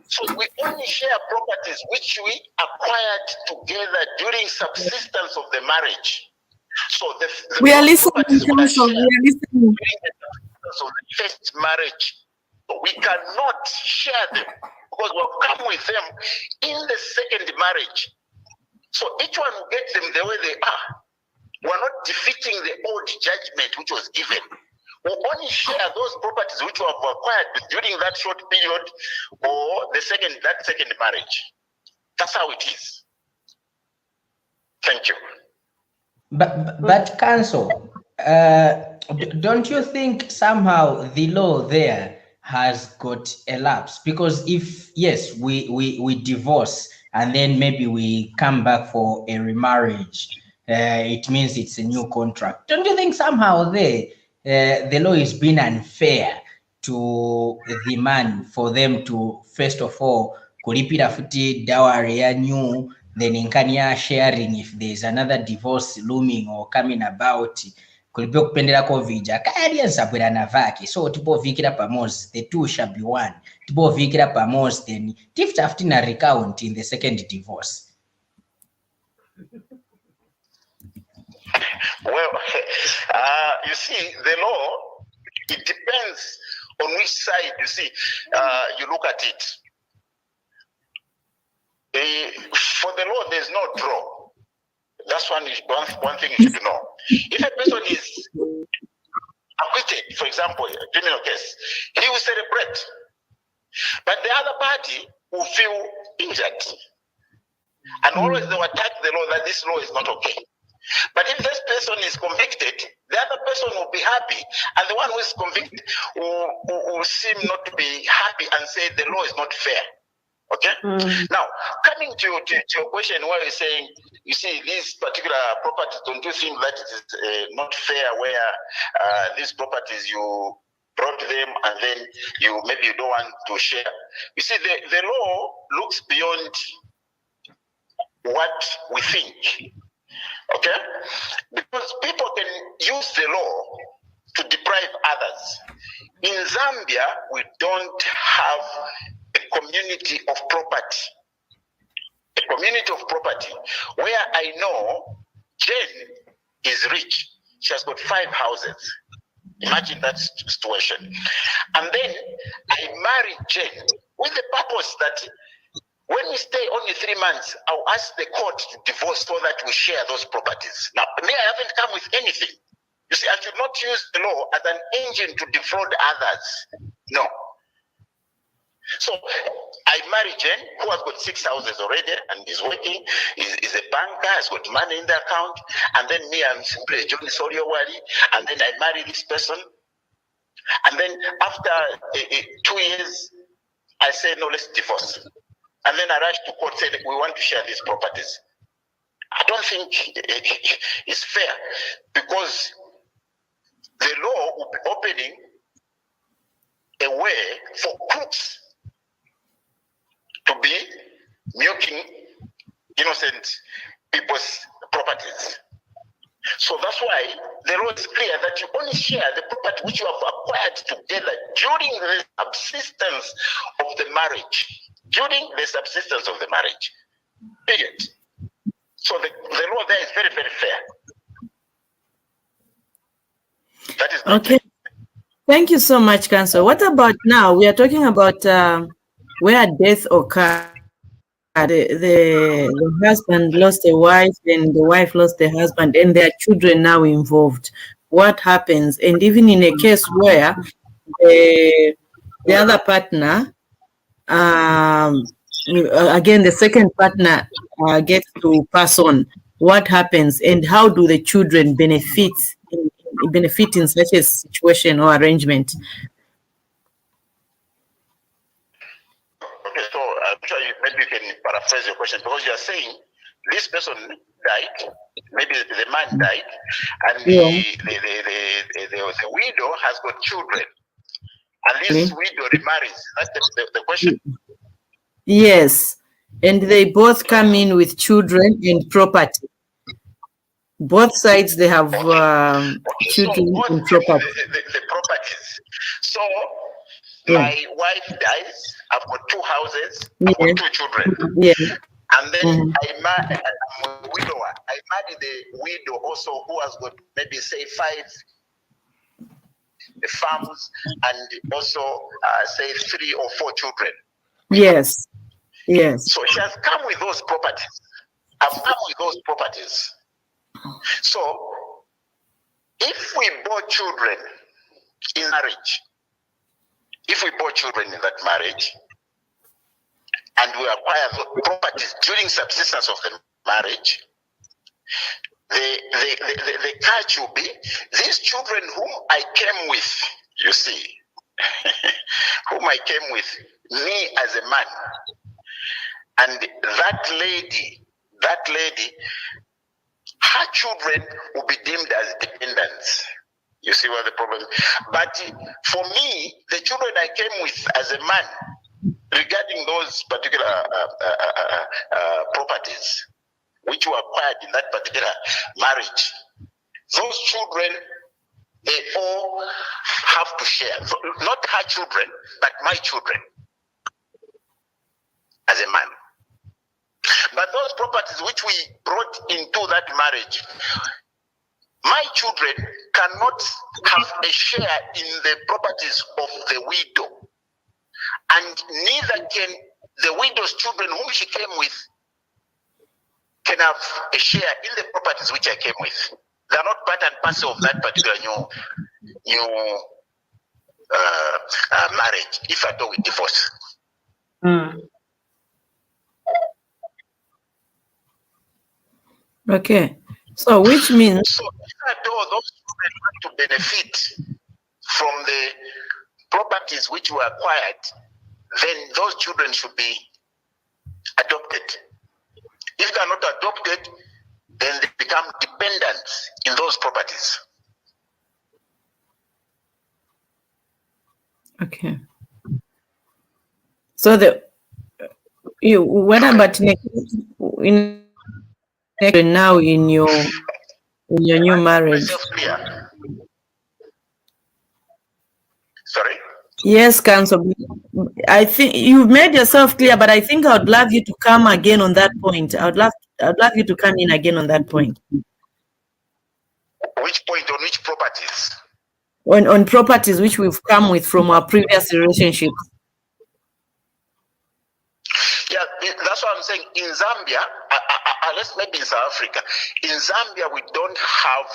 So we only share properties which we acquired together during subsistence of the marriage. So we are listening. We are listening. During the subsistence of the first marriage, we cannot share them because we'll come with them in the second marriage. So each one will get them the way they are. We're not defeating the old judgment which was given. We'll only share those properties which we have acquired during that short period or that second marriage. That's how it is. Thank you. But counsel, don't you think somehow the law there has got a lapse? Because if, yes, we divorce and then maybe we come back for a remarriage, it means it's a new contract. Don't you think somehow there the law is being unfair to the man for them to, first of all, kulipira futi dowry ya new, then inkania sharing if there's another divorce looming or coming about, kulipio kupendela kovija kaya nsabwera navaki, so tipo vikira pamozi, the two shall be one, tipo vikira pamozi, then tifta na recount in the second divorce. Well, you see, the law, it depends on which side you look at it. For the law, there's no draw. That's one thing you should know. If a person is acquitted, for example, a criminal case, he will celebrate. But the other party will feel injured. And always they will attack the law that this law is not okay. But if this person is convicted, the other person will be happy, and the one who is convicted will seem not to be happy and say the law is not fair. Okay? Now, coming to your question where you're saying, you see, these particular properties, don't you think that it is not fair where these properties you brought them and then maybe you don't want to share? You see, the law looks beyond what we think. Okay? Because people can use the law to deprive others. In Zambia, we don't have a community of property. A community of property where I know Jane is rich. She has got 5 houses. Imagine that situation. And then I married Jane with the purpose that when we stay only 3 months, I'll ask the court to divorce so that we share those properties. Now, me, I haven't come with anything. You see, I should not use the law as an engine to defraud others. No. So I married Jane, who has got 6 houses already and is working, is a banker, has got money in the account. And then me, I'm simply Johnny Soriowari. And then I marry this person. And then after 2 years, I say, no, let's divorce. And then I rush to court, say that we want to share these properties. I don't think it's fair, because the law will be opening a way for crooks to be milking innocent people's properties. So that's why the law is clear that you only share the property which you have acquired together during the subsistence of the marriage. During the subsistence of the marriage. Period. So the law there is very, very fair. That is okay. Thank you so much, Counsel. What about now? We are talking about where death occurred. The husband lost a wife, and the wife lost the husband, and there are children now involved. What happens? And even in a case where the other partner, again, the second partner gets to pass on, what happens, and how do the children benefit in such a situation or arrangement? Okay, so maybe you can paraphrase your question, because you are saying this person died, maybe the man died, and the widow has got children, and this widow remarries. That's the question? Yes, and they both come in with children and property. Both sides, they have children and property. The properties. So my wife dies, I've got 2 houses, I've got 2 children. Yeah. And then I'm a widower. I married the widow also who has got maybe say 5 farms and also say 3 or 4 children. Yes. Yes. So she has come with those properties. I've come with those properties. So if we bore children in marriage, and we acquire the properties during subsistence of the marriage, the catch will be these children whom I came with, you see, whom I came with, me as a man, and that lady, her children will be deemed as dependents. You see what the problem is? But for me, the children I came with as a man, regarding those particular properties which were acquired in that particular marriage, those children, they all have to share. So not her children, but my children as a man. But those properties which we brought into that marriage, my children cannot have a share in the properties of the widow. And neither can the widow's children whom she came with can have a share in the properties which I came with. They are not part and parcel of that particular new marriage, if at all we divorce. Okay. So which means... So if at all those children want to benefit from the properties which were acquired, then those children should be adopted. If they are not adopted, then they become dependent in those properties. Okay. So what about now in your new marriage? Sorry? Yes, Council. I think you made yourself clear, but I think I would love you to come again on that point. I'd love you to come in again on that point. Which point? On which properties? On properties which we've come with from our previous relationships. Yeah, that's what I'm saying. In Zambia, unless maybe in South Africa, in Zambia we don't have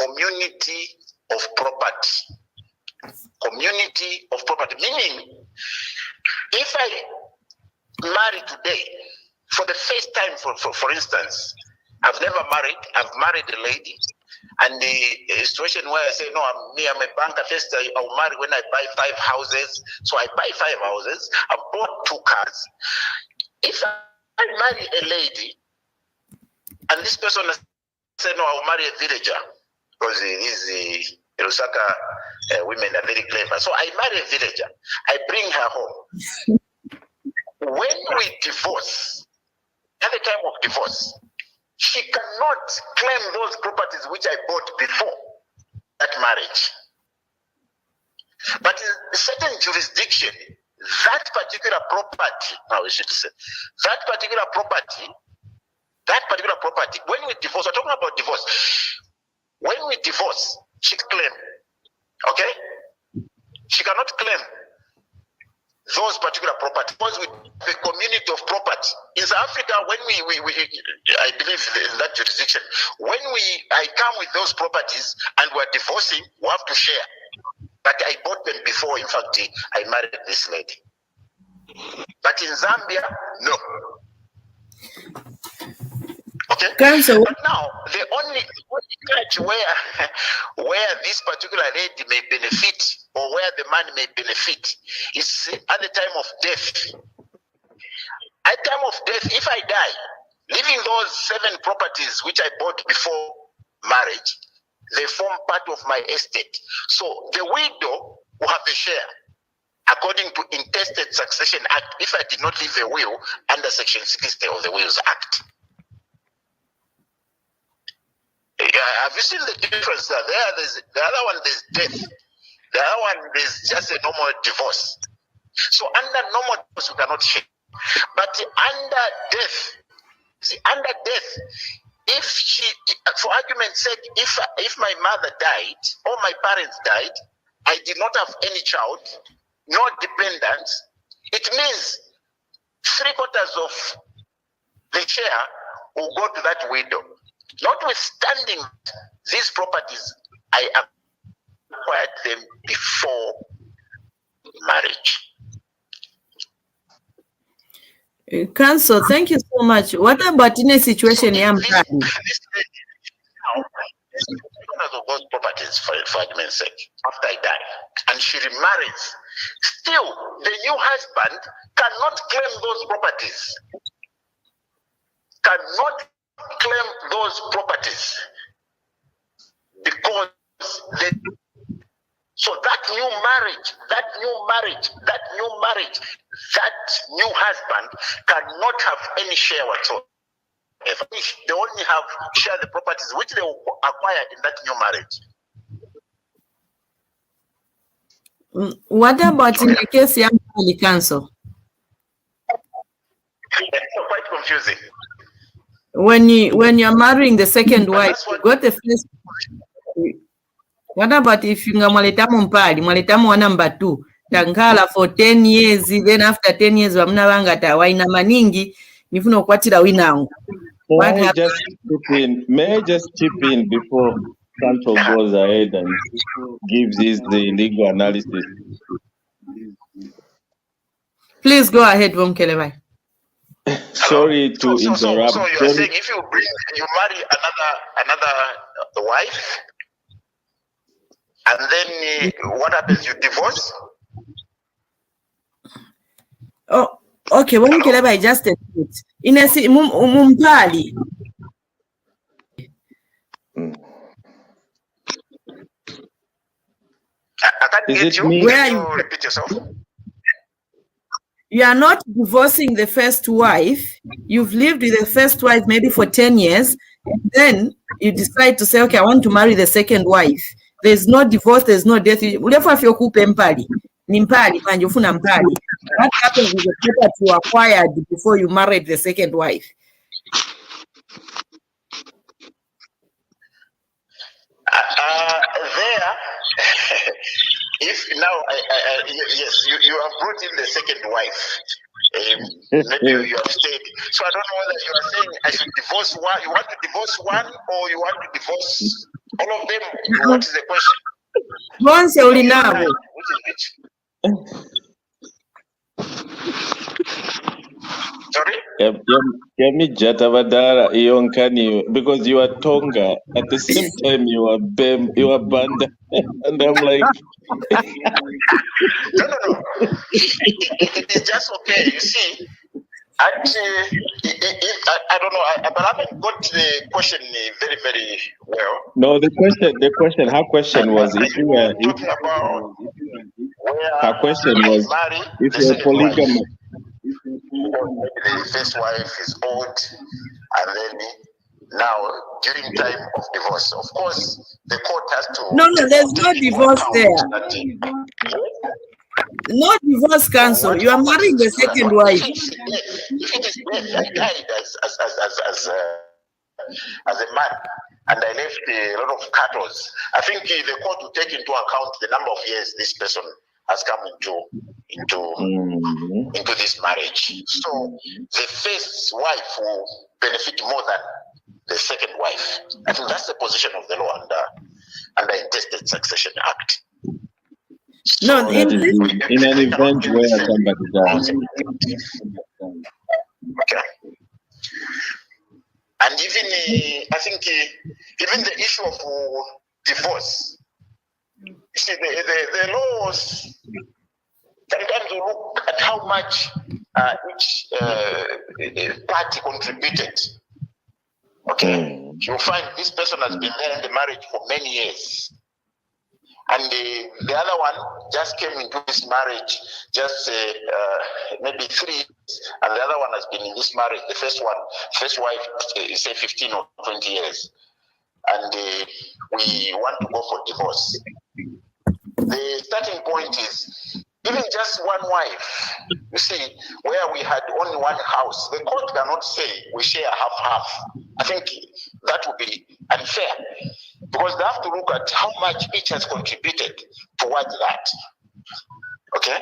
community of property. Community of property, meaning if I marry today for the first time, for instance, I've never married, I've married a lady, and the situation where I say, no, I'm a banker, first I'll marry when I buy 5 houses, so I buy 5 houses, I bought 2 cars. If I marry a lady, and this person say, no, I'll marry a villager, because these Nsaka women are very clever. So I marry a villager. I bring her home. When we divorce, at the time of divorce, she cannot claim those properties which I bought before that marriage. But in a certain jurisdiction, that particular property, that particular property, when we divorce, we're talking about divorce. When we divorce, she claim, okay? She cannot claim those particular properties because we have a community of property. In South Africa, when we I believe in that jurisdiction, when I come with those properties and we're divorcing, we have to share. But I bought them before, in fact, I married this lady. But in Zambia, no. Okay. But now the only church where this particular lady may benefit or where the man may benefit is at the time of death. At the time of death, if I die, leaving those 7 properties which I bought before marriage, they form part of my estate. So the widow will have a share according to Intestate Succession Act if I did not leave a will under Section 60 of the Wills Act. Have you seen the difference? The other one, there's death. The other one, there's just a normal divorce. So under normal divorce, you cannot share. But under death, if she, for argument's sake, if my mother died or my parents died, I did not have any child, no dependents, it means 3/4 of the share will go to that widow. Notwithstanding these properties, I acquired them before marriage. Council, thank you so much. What about in a situation of those properties, for argument's sake, after I die, and she remarries, still the new husband cannot claim those properties. Cannot claim those properties because so that new husband cannot have any share whatsoever. They only have share the properties which they acquired in that new marriage. What about in the case of the council? It's quite confusing. When you're marrying the second wife, you got the first. What about if you mwaletamu wa number 2 tankala for 10 years, then after 10 years wamuna wangata waina maningi nifuna okwatira winangu? May I just chip in before Kanto goes ahead and gives the legal analysis? Please go ahead, Vomkelebai. Sorry to interrupt. So you are saying if you marry another wife, and then what happens? You divorce? Oh, okay. When I just Inesi mumpali. I can't get you. Where you repeat yourself? You are not divorcing the first wife. You've lived with the first wife maybe for 10 years. And then you decide to say, okay, I want to marry the second wife. There's no divorce, there's no death. What happens with the paper you acquired before you married the second wife? There, if now, yes, you have brought in the second wife. Maybe you have stayed. So I don't know whether you are saying I should divorce one. You want to divorce one, or you want to divorce all of them? What is the question? Once only now. Which is which? Sorry? Because you are Tonga at the same time you are Banda, and I'm like, no. It's just okay. You see, I don't know, but I haven't got the question very, very well. No, her question was if you were. Talking about Her question was if you are polygamous. The first wife is old, and then now during time of divorce, of course, the court has to. No, there's no divorce there. No divorce counsel. You are marrying the second wife. If it is death, I died as a man, and I left a lot of cattle. I think the court will take into account the number of years this person has come into this marriage. So the first wife will benefit more than the second wife. I think that's the position of the law under Intestate Succession Act. No, in an event where somebody dies. Okay. And even I think even the issue of divorce. You see, the laws sometimes you look at how much each party contributed. Okay, you'll find this person has been there in the marriage for many years, and the other one just came into this marriage just maybe 3 years, and the other one has been in this marriage. The first wife, say 15 or 20 years, and we want to go for divorce. The starting point is even just one wife. You see, where we had only one house, the court cannot say we share half. I think that would be unfair, because they have to look at how much each has contributed towards that. Okay,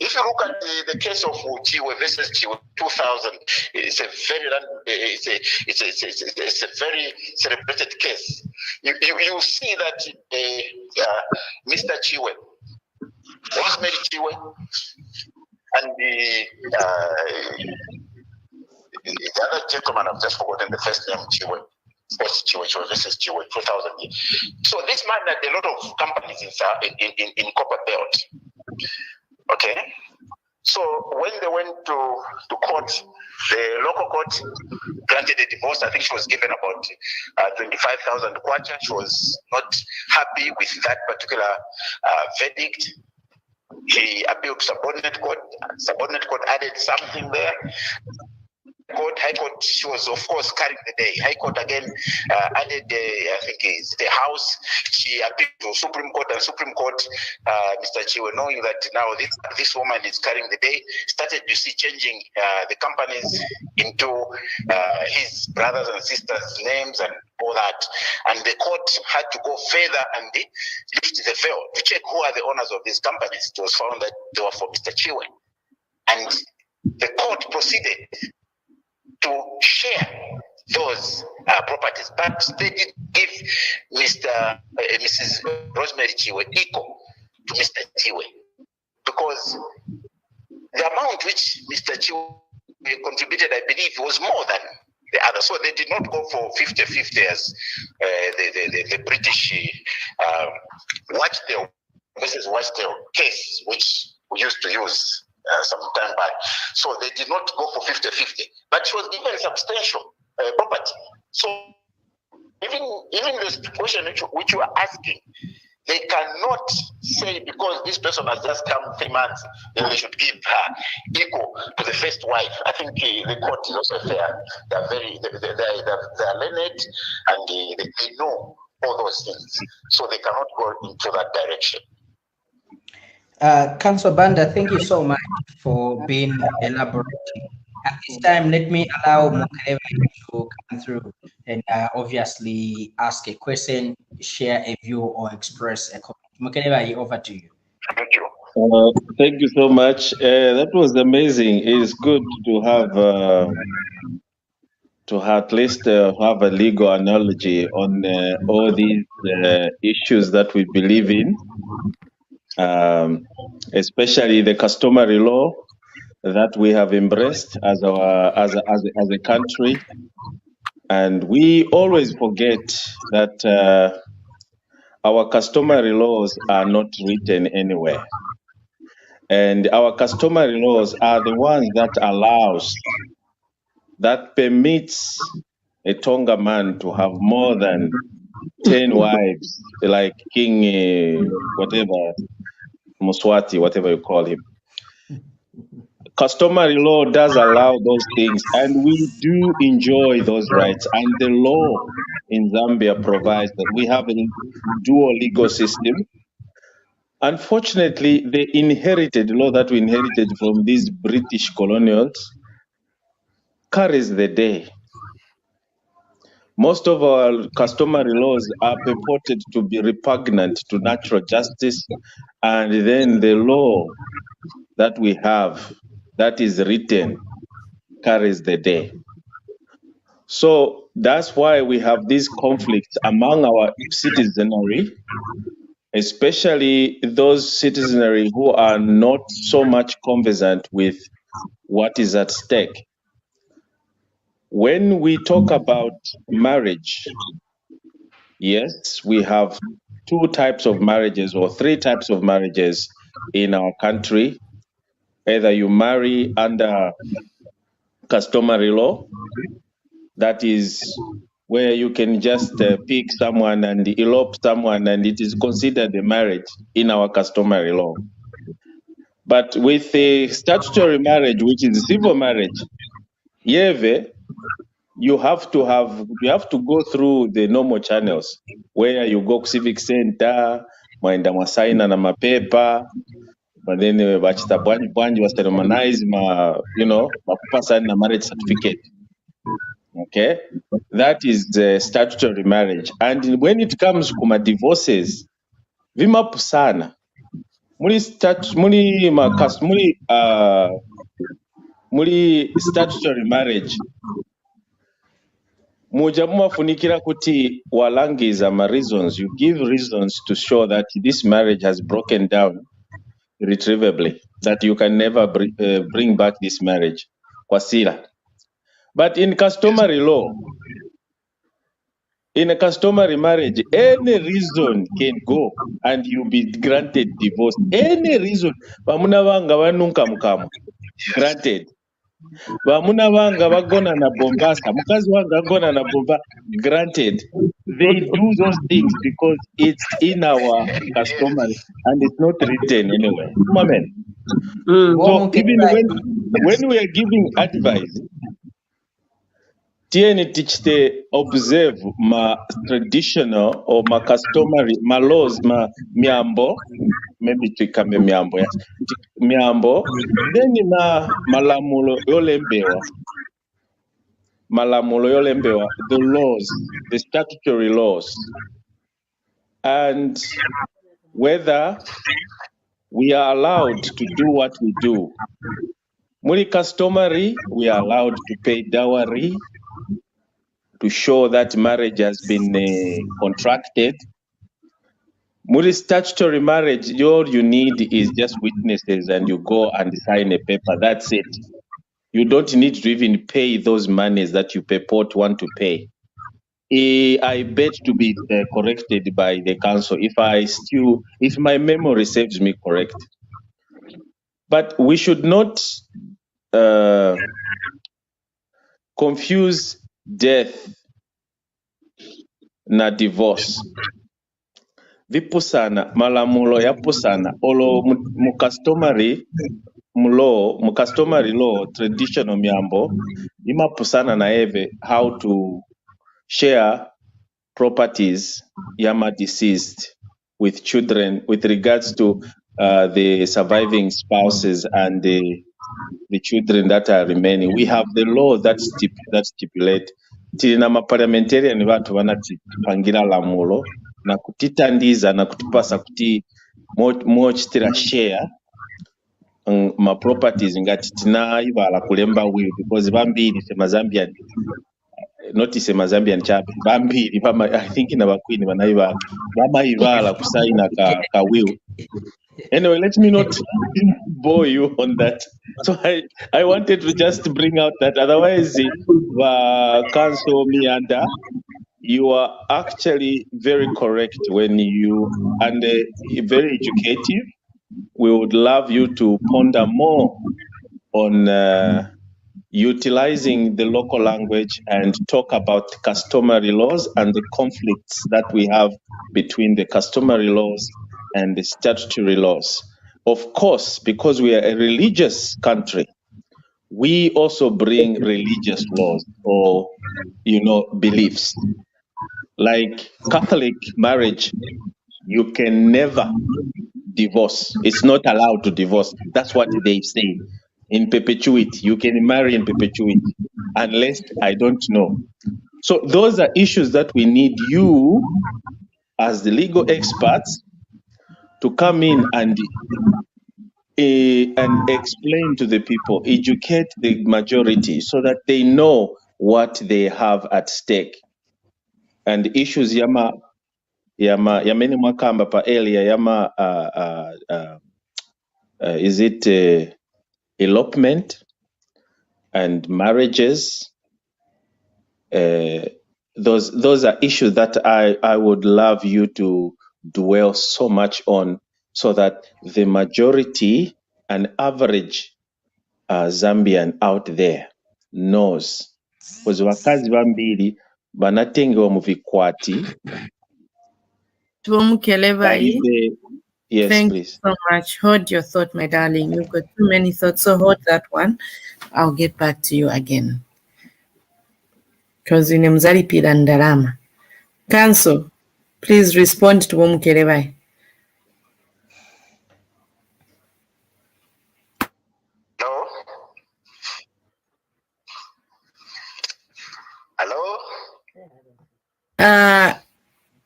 if you look at the case of Chiwe versus Chiwe 2000, it's a very celebrated case. You see that Mr. Chiwe, Rosemary Chiwe, and the other gentleman, I've just forgotten the first name, Chiwe versus Chiwe 2000. So this man had a lot of companies in Copper Belt. Okay, so when they went to court, the local court granted a divorce. I think she was given about 25,000 kwacha. She was not happy with that particular verdict. He appealed to subordinate court. Subordinate court added something there. High Court, she was of course carrying the day. High Court again added, I think it's the House. She appealed to Supreme Court, and Supreme Court, Mr. Chiwe, knowing that now this woman is carrying the day, started changing the companies into his brothers and sisters' names and all that. And the court had to go further and lift the veil to check who are the owners of these companies. It was found that they were for Mr. Chiwe. And the court proceeded to share those properties, but they did give Mrs. Rosemary Chiwe equal to Mr. Chiwe, because the amount which Mr. Chiwe contributed, I believe, was more than the other. So they did not go for 50-50 as the British Watchdale versus Watchdale case, which we used to use some time back. So they did not go for 50-50, but she was given substantial property. So even the question which you are asking, they cannot say because this person has just come 3 months, then they should give her equal to the first wife. I think the court is also fair. They are learned and they know all those things, so they cannot go into that direction. Councillor Banda, thank you so much for being elaborating. At this time, let me allow Mukeleva to come through and obviously ask a question, share a view, or express a comment. Mukeleva, over to you. Thank you. Thank you so much. That was amazing. It's good to have at least have a legal analogy on all these issues that we believe in, especially the customary law that we have embraced as a country. And we always forget that our customary laws are not written anywhere. And our customary laws are the ones that permits a Tonga man to have more than 10 wives, like King whatever, Muswati, whatever you call him. Customary law does allow those things, and we do enjoy those rights. And the law in Zambia provides that we have a dual legal system. Unfortunately, the inherited law that we inherited from these British colonials carries the day. Most of our customary laws are purported to be repugnant to natural justice, and then the law that we have that is written carries the day. So that's why we have these conflicts among our citizenry, especially those citizenry who are not so much conversant with what is at stake. When we talk about marriage, yes, we have 2 types of marriages or 3 types of marriages in our country. Either you marry under customary law, that is where you can just pick someone and elope someone, and it is considered a marriage in our customary law. But with a statutory marriage, which is civil marriage, you have to go through the normal channels where you go to civic center, mwaenda mwasaina na mapepa, but then bachita bwanji was ceremonize makupa sign na marriage certificate. Okay, that is the statutory marriage. And when it comes to divorces, vimapu sana. Muli statutory marriage. Muja mumafunikira kuti walangiza ma reasons. You give reasons to show that this marriage has broken down irretrievably, that you can never bring back this marriage. Kwasila. But in customary law, in a customary marriage, any reason can go and you be granted divorce. Any reason. Bamuna banga banunka mukamu. Granted. Bamuna banga bagona na bombasa. Mukazi wanga gona na bomba. Granted. They do those things because it's in our customary and it's not written anywhere. Amen. So even when we are giving advice, TN teach the observe my traditional or my customary, my laws, my miambo, maybe to come miambo, yes. Miambo, then malamulo yolembewa. Malamulo yolembewa, the laws, the statutory laws. And whether we are allowed to do what we do. Muri customary, we are allowed to pay dowry, to show that marriage has been contracted. Muri statutory marriage, all you need is just witnesses and you go and sign a paper. That's it. You don't need to even pay those monies that you purport want to pay. I bet to be corrected by the council if my memory serves me correct. But we should not confuse death na divorce. Vipusana malamulo ya pusana olo mu customary law traditional miambo ima pusana na eve how to share properties yama deceased with children with regards to the surviving spouses and the children that are remaining. We have the law that stipulate tina maparliamentarian vantu vanatipangira lamulo na kutitandiza na kutipasa kuti mochitira share ma properties ngati tinaivala kulemba will because vambiri semazambian not semazambian chabe vambiri I think na vakwini vamaivala kusaina ka will. Anyway, let me not bore you on that. So I wanted to just bring out that otherwise, Council Mianda, you are actually very correct when and very educative. We would love you to ponder more on utilizing the local language and talk about customary laws and the conflicts that we have between the customary laws and the statutory laws. Of course, because we are a religious country, we also bring religious laws or, beliefs. Like Catholic marriage, you can never divorce. It's not allowed to divorce. That's what they say. In perpetuity, you can marry in perpetuity, unless I don't know. So those are issues that we need you, as the legal experts, to come in and explain to the people, educate the majority so that they know what they have at stake. And issues yameni mwakamba pa earlier is it elopement and marriages? Those are issues that I would love you to dwell so much on, so that the majority, an average Zambian out there knows. Because wakazi bambiri banatengewa mu vikwati. Yes, thank please. you so much. Hold your thought, my darling. You've got too many thoughts, so hold that one. I'll get back to you again. Because unemzalipira ndalama. Council, please respond to Mukelebai. Hello?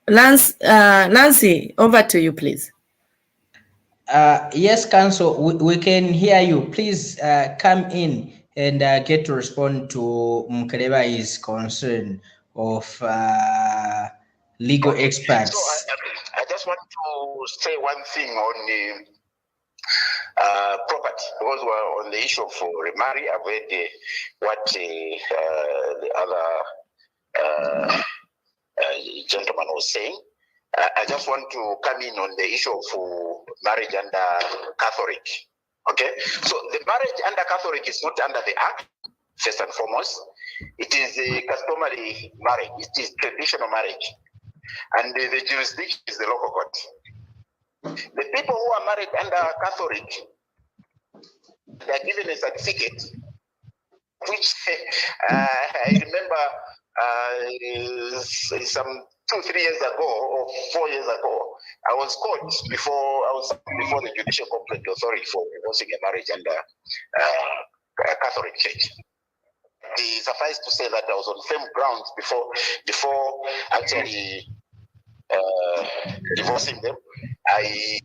Nancy, over to you, please. Yes, Council, we can hear you. Please come in and get to respond to Mkelebai's concern of legal experts. So I just want to say one thing on property, because we're on the issue of remarry. I've heard what the other gentleman was saying. I just want to come in on the issue of marriage under Catholic. Okay, so the marriage under Catholic is not under the Act, first and foremost. It is a customary marriage. It is traditional marriage, and the jurisdiction is the local court. The people who are married under Catholic, they are given a certificate, which I remember some 2-3 years ago or 4 years ago, I was caught before the Judicial Complaint Authority for divorcing a marriage under a Catholic church. Suffice to say that I was on firm grounds before actually divorcing them. I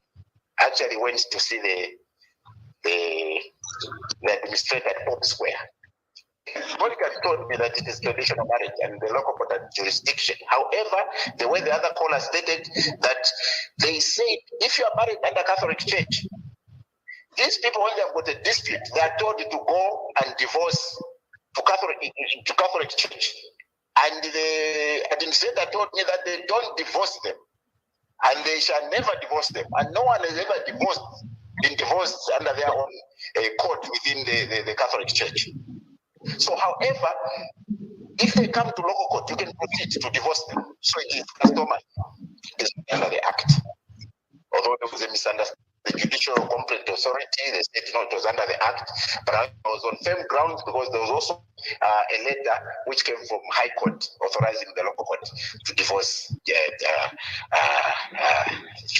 actually went to see the administrator at Pope Square. Monica told me that it is traditional marriage and the local court had jurisdiction. However, the way the other caller stated that they said if you are married under Catholic Church, These people, when they've got a dispute, they are told to go and divorce to Catholic Church. And the administrator told me that they don't divorce them, and they shall never divorce them. And no one has ever been divorced under their own court within the Catholic Church. So, however, if they come to local court, you can proceed to divorce them. So it is customary. It is under the Act. Although there was a misunderstanding, the Judicial Complaint Authority, they said no, it was under the Act, but I was on firm grounds because there was also a letter which came from High Court authorizing the local court to divorce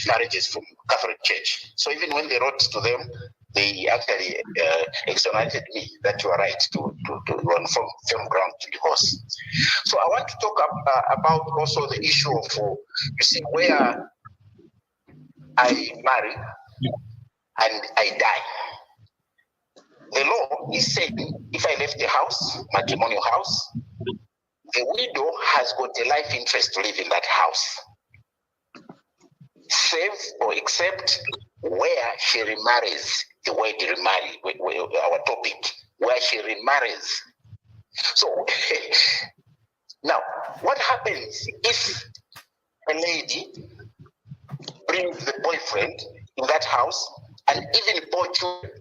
marriages from Catholic Church. So even when they wrote to them, they actually exonerated me that you are right to on firm ground to divorce. So I want to talk about also the issue of, you see, where I marry and I die. The law is saying if I left the house, matrimonial house, the widow has got a life interest to live in that house, save or except where she remarries. The word remarry, our topic, where she remarries. So now, what happens if a lady brings the boyfriend in that house and even poor children,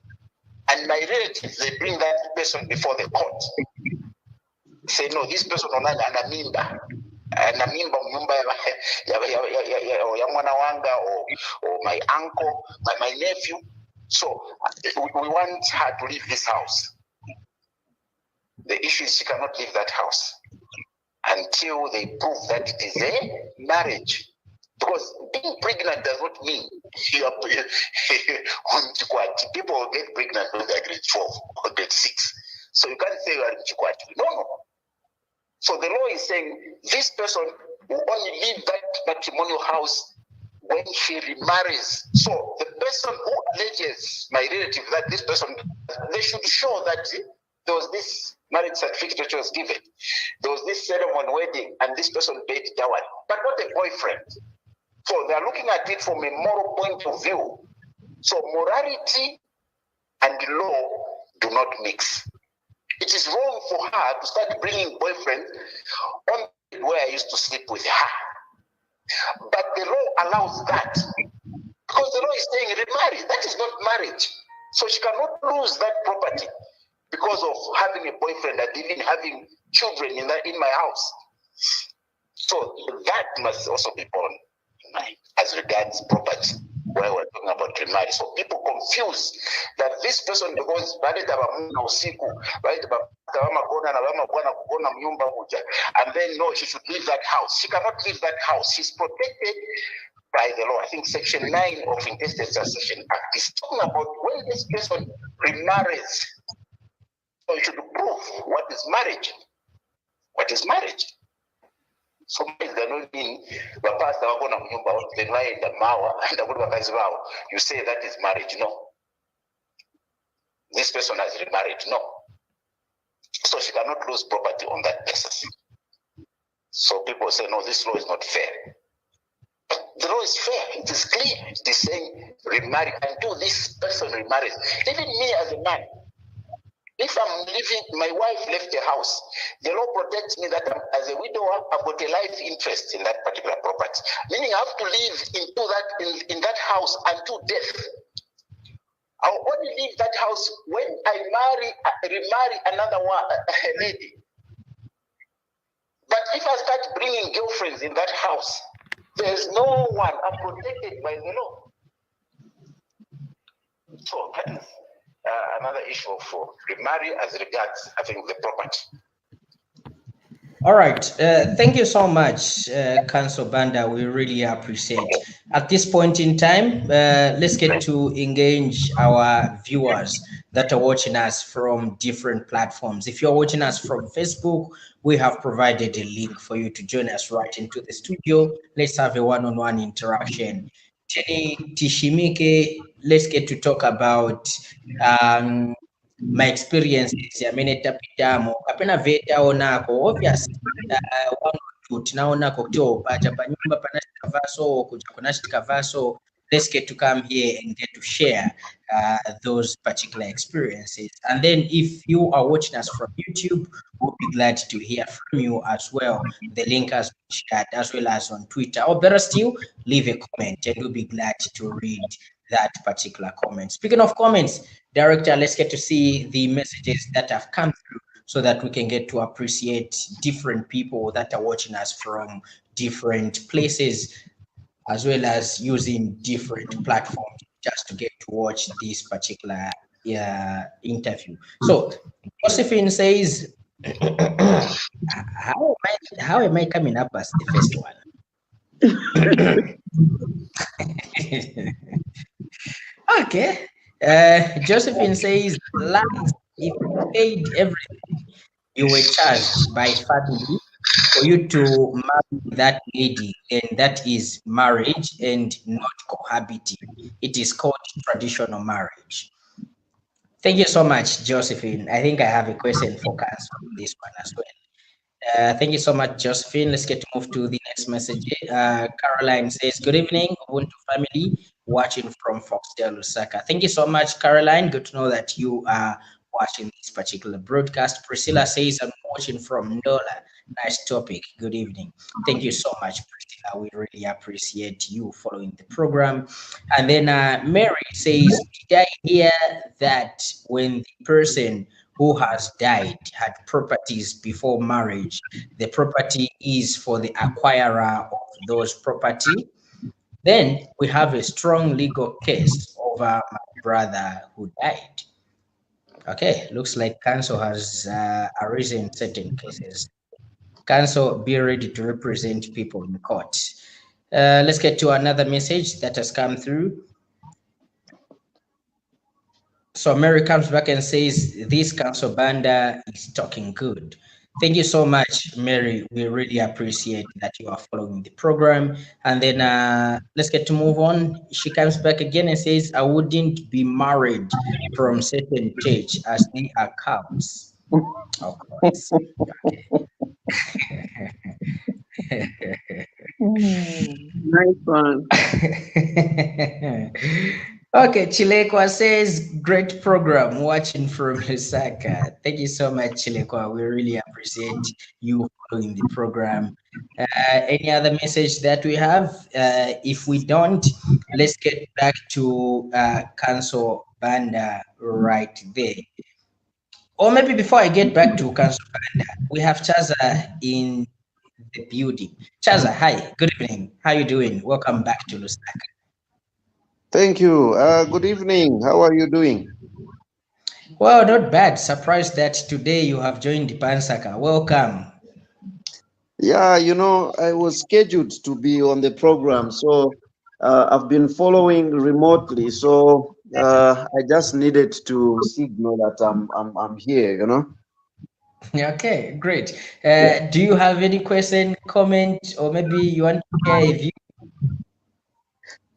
and my relatives, they bring that person before the court? Say, no, this person ana mimba mnyumba ya mwana wanga, or my uncle, my nephew. So we want her to leave this house. The issue is she cannot leave that house until they prove that it is a marriage. Because being pregnant does not mean you are on Chikwati. People get pregnant when they're grade 12 or grade 6. So you can't say you are in Chikwati. No. So the law is saying this person will only leave that matrimonial house when she remarries. So the person who alleges, my relative, that this person, they should show that there was this marriage certificate which was given, there was this ceremony, wedding, and this person paid dowry, but not a boyfriend. So they are looking at it from a moral point of view. So morality and law do not mix. It is wrong for her to start bringing boyfriend on where I used to sleep with her. But the law allows that, because the law is saying remarry. That is not marriage. So she cannot lose that property because of having a boyfriend and even having children in my house. So that must also be borne in mind as regards property, where we're talking about remarry. So people confuse that this person, because and then no, she should leave that house. She cannot leave that house. She's protected by the law. I think Section 9 of Intestate Succession Act is talking about when this person remarries. So you should prove what is marriage. What is marriage? So it does not mean you say that is marriage. No. This person has remarried. No. So she cannot lose property on that basis. So people say, no, this law is not fair. But the law is fair. It is clear. It is saying remarry until this person remarries. Even me as a man, if I'm living, my wife left the house, the law protects me that as a widower, I've got a life interest in that particular property. Meaning I have to live into that in that house until death. I'll only leave that house when I remarry another lady. But if I start bringing girlfriends in that house, there's no one. I'm protected by the law. So that is another issue for remarry as regards, I think, the property. All right. Thank you so much, Council Banda. We really appreciate. At this point in time, let's get to engage our viewers that are watching us from different platforms. If you're watching us from Facebook, we have provided a link for you to join us right into the studio. Let's have a one-on-one interaction. Teni Tishimike, let's get to talk about my experiences. I mean, itapitamo kapena veta onako obvious one tinaona kokto pacha panyumba panashika vaso kuja kunashika vaso let's get to come here and get to share those particular experiences. And then if you are watching us from YouTube, we'll be glad to hear from you as well. The link has been shared as well as on Twitter, or better still, leave a comment and we'll be glad to read that particular comment. Speaking of comments, Director, let's get to see the messages that have come through so that we can get to appreciate different people that are watching us from different places, as well as using different platforms just to get to watch this particular interview. So Josephine says, how am I coming up as the first one? Okay. Josephine says, Lance, if you paid everything you were charged by family for you to marry that lady, and that is marriage and not cohabiting. It is called traditional marriage. Thank you so much, Josephine. I think I have a question for Council on this one as well. Thank you so much, Josephine. Let's get to move to the next message. Caroline says, good evening, Ubuntu family, watching from Foxtel, Nsaka. Thank you so much, Caroline. Good to know that you are watching this particular broadcast. Priscilla says, I'm watching from Ndola. Nice topic. Good evening. Thank you so much, Priscilla. We really appreciate you following the program. And then Mary says, did I hear that when the person who has died had properties before marriage, the property is for the acquirer of those property? Then we have a strong legal case over my brother who died. Okay, looks like counsel has arisen certain cases. Counsel, be ready to represent people in court. Let's get to another message that has come through. So Mary comes back and says, this counsel Banda is talking good. Thank you so much, Mary. We really appreciate that you are following the program. And then let's get to move on. She comes back again and says, I wouldn't be married from certain church as they are cows. Of course. Nice one. Okay, Chilekwa says, great program, watching from Nsaka. Thank you so much, Chilekwa. We really appreciate you following the program. Any other message that we have? If we don't, let's get back to Council Banda right there. Or maybe before I get back to Council Banda, we have Chaza in the building. Chaza, hi, good evening. How you doing? Welcome back to Nsaka. Thank you. Good evening. How are you doing? Well, not bad. Surprised that today you have joined the Nsaka. Welcome. Yeah, you know, I was scheduled to be on the program, so I've been following remotely. So I just needed to signal that I'm here. You know. Okay, great. Do you have any question, comment, or maybe you want to share a view?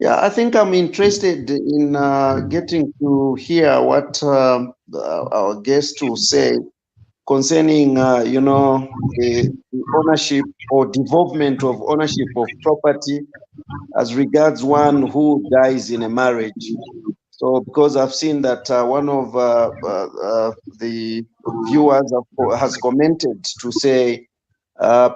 Yeah, I think I'm interested in getting to hear what our guest will say concerning, you know, the ownership or devolvement of ownership of property as regards one who dies in a marriage. So, because I've seen that one of the viewers has commented to say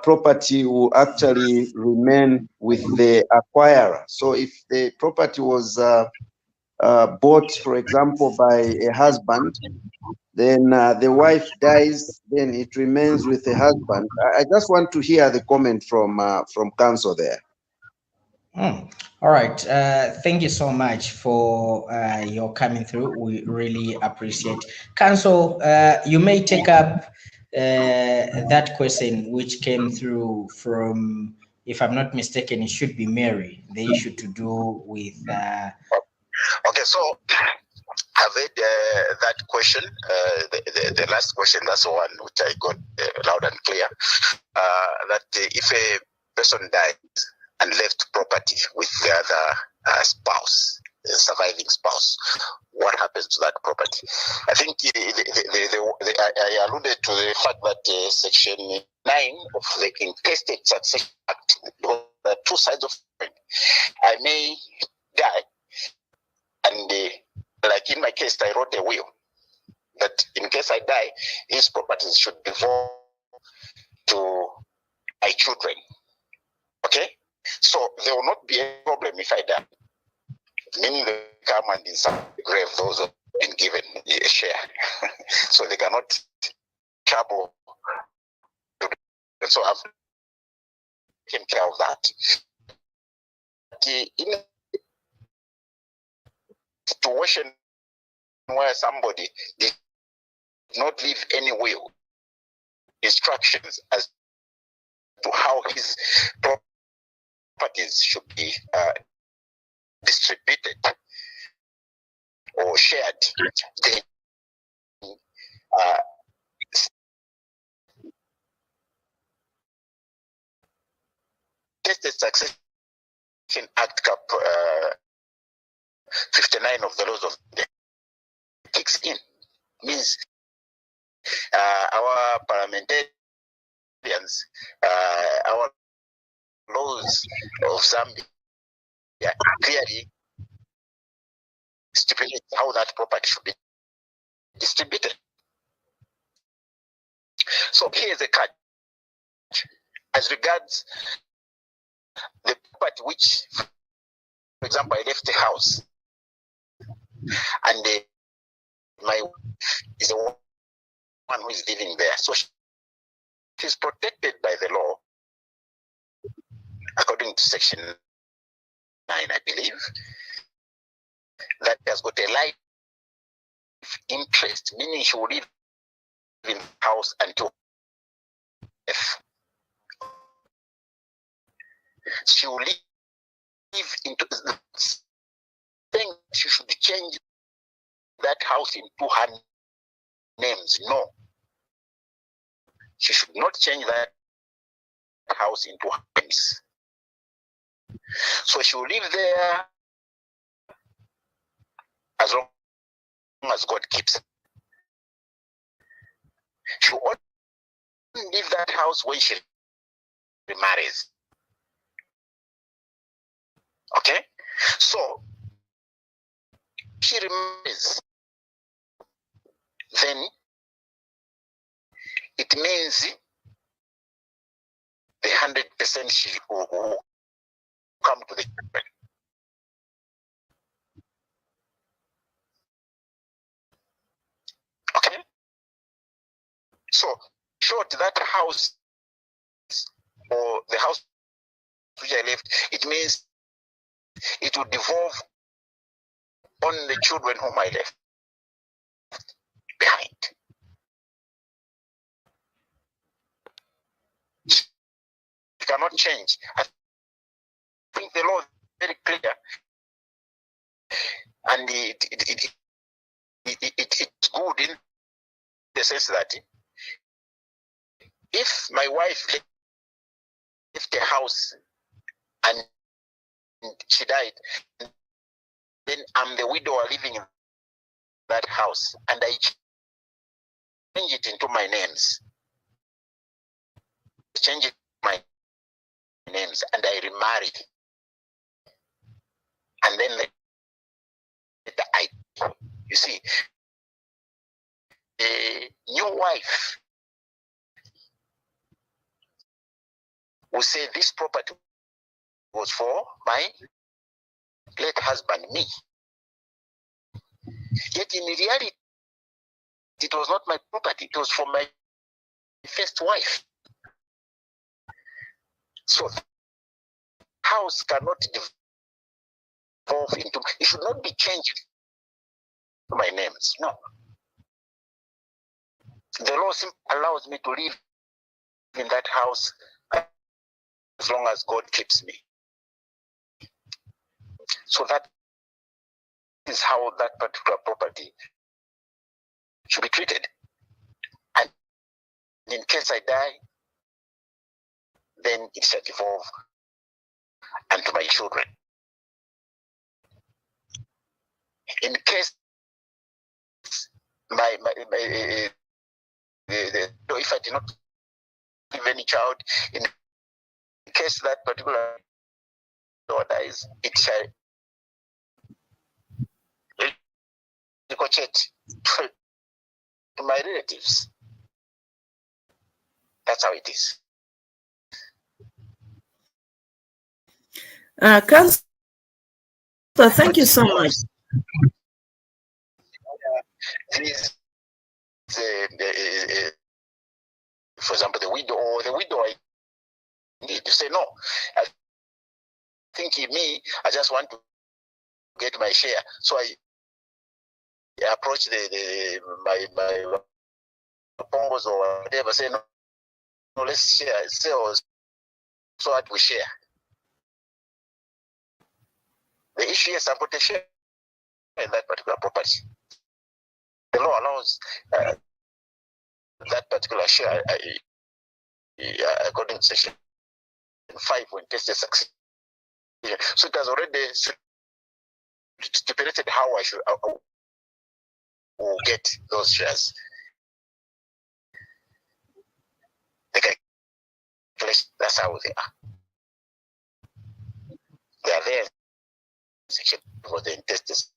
property will actually remain with the acquirer. So if the property was bought, for example, by a husband, then the wife dies, then it remains with the husband. I just want to hear the comment from counsel there. All right. Thank you so much for your coming through. We really appreciate. Counsel, you may take up that question which came through from, if I'm not mistaken, it should be Mary, the issue to do with... Okay, so I've heard that question, the last question, that's the one which I got loud and clear, that if a person dies and left property with the other spouse, the surviving spouse, what happens to that property? I think I alluded to the fact that Section 9 of the Intestate Succession Act, there are two sides of it. I may die case, I wrote a will that in case I die, his properties should devolve to my children. Okay? So there will not be a problem if I die. Meaning they come and inside the grave those who have been given a share. So they cannot trouble. So I've taken care of that. In a situation where somebody did not leave any will, instructions as to how his properties should be distributed or shared, then Tested Succession Act Cap 59 of the laws of the kicks in. Means our parliamentarians, our laws of Zambia clearly stipulate how that property should be distributed. So here's a catch. As regards the property which, for example, I left the house and my wife is the one who is living there. So she's protected by the law according to section 9, I believe, that has got a life interest, meaning she will live in the house until death. She will live into the thing. She should change that house into her names. No. She should not change that house into her names. So she will live there as long as God keeps her. She will only leave that house when she remarries. Okay? So, she remarries. Then, it means the 100% she will come to the children. Okay? So, short that house or the house which I left, it means it will devolve on the children whom I left behind. It cannot change. I think the law is very clear, and it's good in the sense that if my wife left the house and she died, then I'm the widower living in that house, and I change it into my names. Change it to my names, and I remarry. And then you see, a new wife will say this property was for my late husband, me. Yet in reality, it was not my property, it was for my first wife. So the house cannot devolve into, it should not be changed to my names, no. The law simply allows me to live in that house as long as God keeps me. So that is how that particular property should be treated. And in case I die, then it shall devolve unto my children. In case if I did not give any child, in case that particular child dies, it shall negotiate to my relatives. That's how it is. Councillor, thank you so much. For example, the widow I need to say no. I think me, I just want to get my share. So I approach my pongos or whatever, say no, let's share, so that we share. The issue is about the share in that particular property. The law allows that particular share according to section 5 when tested succeed. So it has already stipulated how I will get those shares. That's how they are. They are there. Section for the Intestate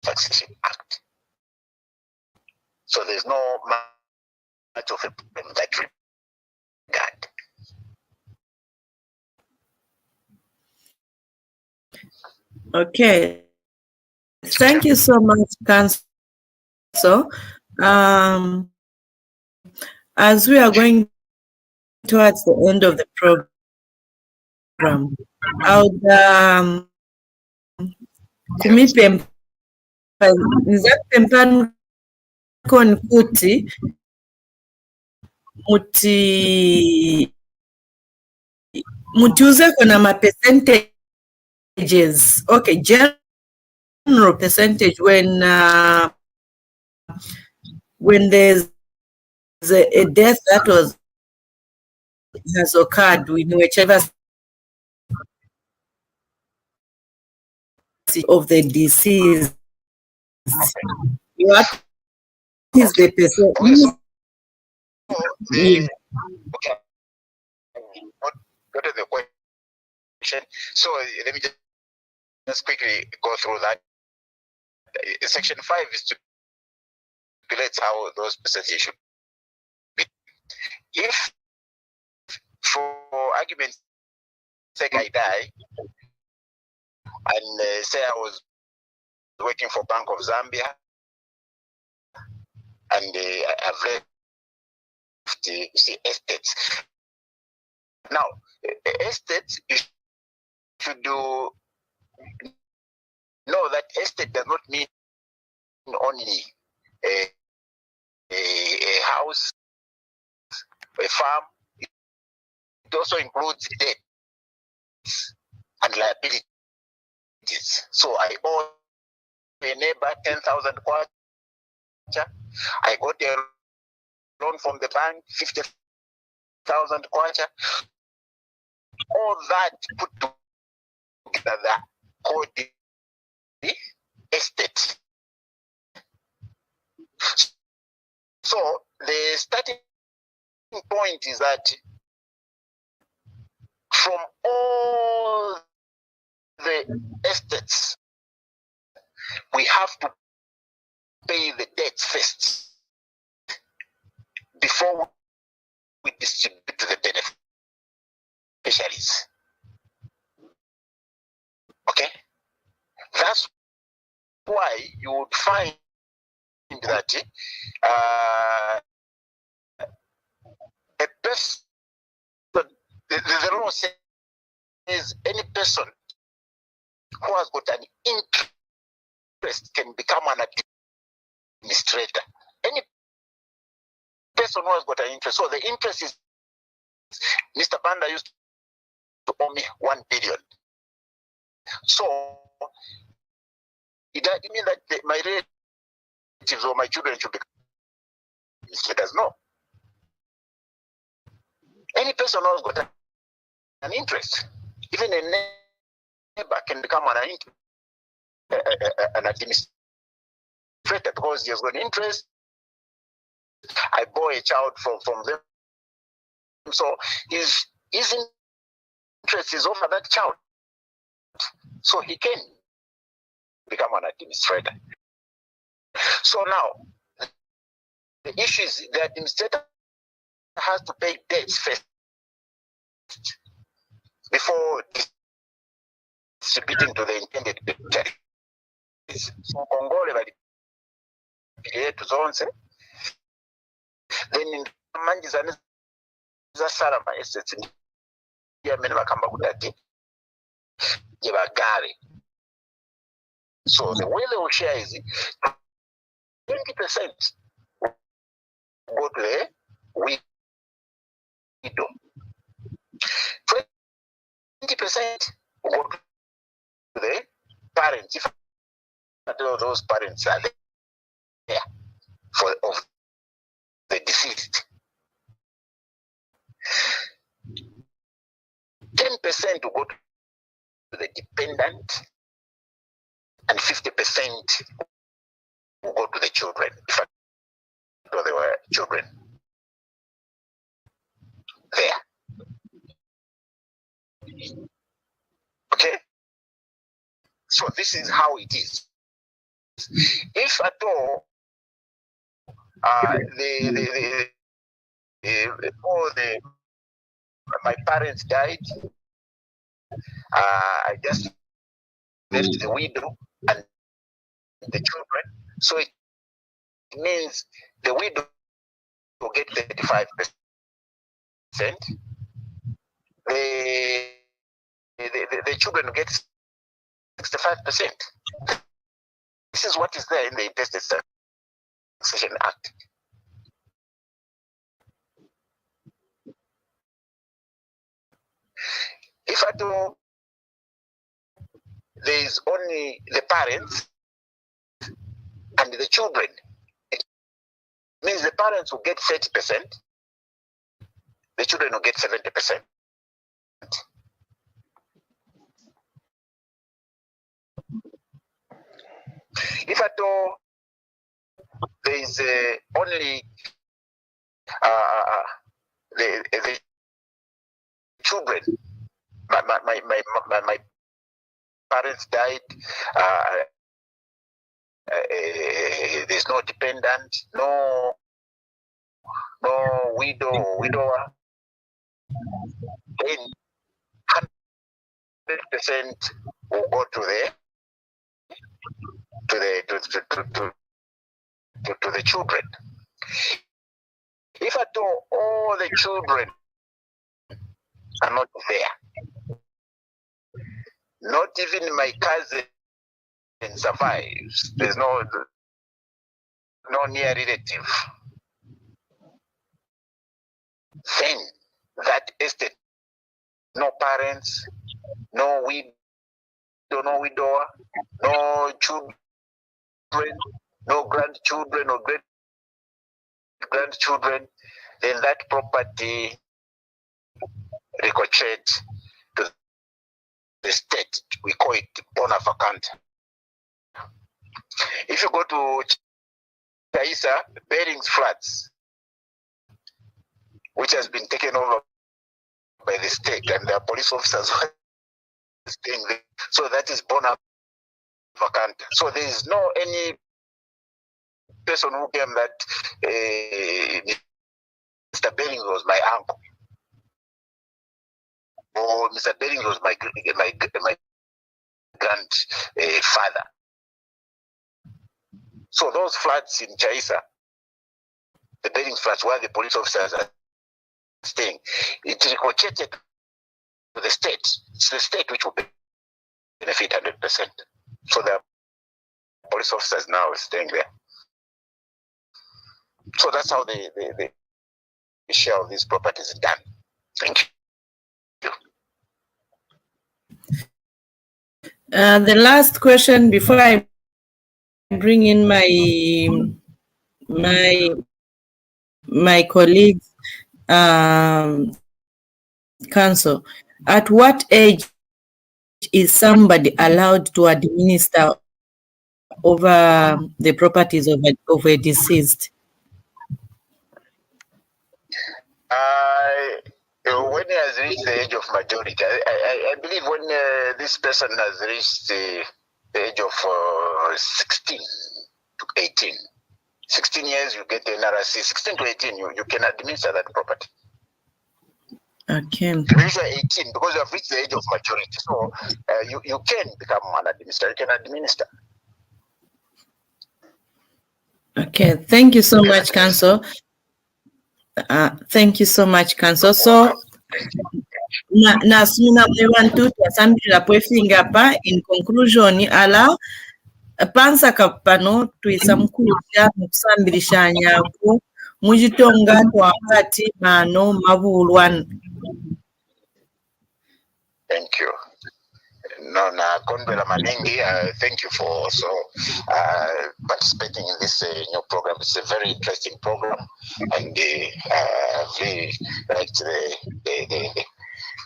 Succession Act. So there's no much of a problem in that regard. Okay. Thank you so much, Council. As we are going towards the end of the program, I would kuti mutiuze kuna ma percentages. Okay, general percentage when there's a death that has occurred in whichever of the deceased. What is the percentage? Go to the question. So let me just quickly go through that. Section 5 stipulates how those percentages should be. If, for argument's sake, I die, and say I was working for Bank of Zambia, and I've left the estates. Now, estates, you should know that estate does not mean only a house, a farm. It also includes debts and liabilities. So I owe a neighbor 10,000 kwacha. I got a loan from the bank, 50,000 kwacha. All that put together called the estate. So the starting point is that from all the estates, we have to pay the debts first before we distribute to the beneficiaries. Okay? That's why you would find that a person, the law says any person who has got an interest can become an administrator. Any person who has got an interest. So the interest is, Mr. Banda used to owe me 1 billion. So it means that my relatives or my children should become administrators. No. Any person who has got an interest, even a neighbor can become an administrator because he has got interest. I bore a child from them. So his interest is over that child. So he can become an administrator. So now, the issue is that the administrator has to pay debts first before distributing to the intended beneficiaries. So Congole valipire to zonse. Then in manjizani za salama assets ya mene bakamba kudati jebagare. So the way they will share is 20% go to the widow. 20% go to the parents, if those parents are there for of the deceased. 10% will go to the dependent, and 50% will go to the children, if there were children there. Okay? So this is how it is. If at all my parents died, I just left the widow and the children. So it means the widow will get 35%. The children will get 65%. This is what is there in the Intestate Succession Act. If at all there is only the parents and the children, it means the parents will get 30%, the children will get 70%. If at all there is only the children, my parents died, there's no dependent, no widow or widower, then 100% will go to the children. If at all the children are not there, not even my cousin survives, there's no near relative, then that estate, no parents, no widow, no widower, no children, no grandchildren or great grandchildren, then that property ricochets to the state. We call it bona vacante. If you go to Chaisa, Bering's flats, which has been taken over by the state, and the police officers are staying there. So that is bona vacante. So there is no any person who came that Mr. Bering was my uncle, or Mr. Bering was my grandfather. So those flats in Chaisa, the Bering flats where the police officers are staying, it ricocheted to the state. It's the state which will benefit 100%. So the police officers now are staying there. So that's how the share of these properties is done. Thank you. The last question before I bring in my colleagues, counsel. At what age is somebody allowed to administer over the properties of a deceased? When he has reached the age of majority, I believe when this person has reached the age of 16, to 18. 16 years, you get the NRC. 16 to 18, you can administer that property. Okay. If you are 18, because you have reached the age of maturity, so you can become an administrator. You can administer. Okay. Thank you so much, Council. Thank you so much, Council. So, nasuna mwewantu twasambira pwefinga pa in conclusion ala pansaka pano twisa mukuluja mukusambirisha nyako mujitonga twakati mano mabulwan. Thank you. No, Kondwela Maningi, thank you for also participating in this new program. It's a very interesting program, and very like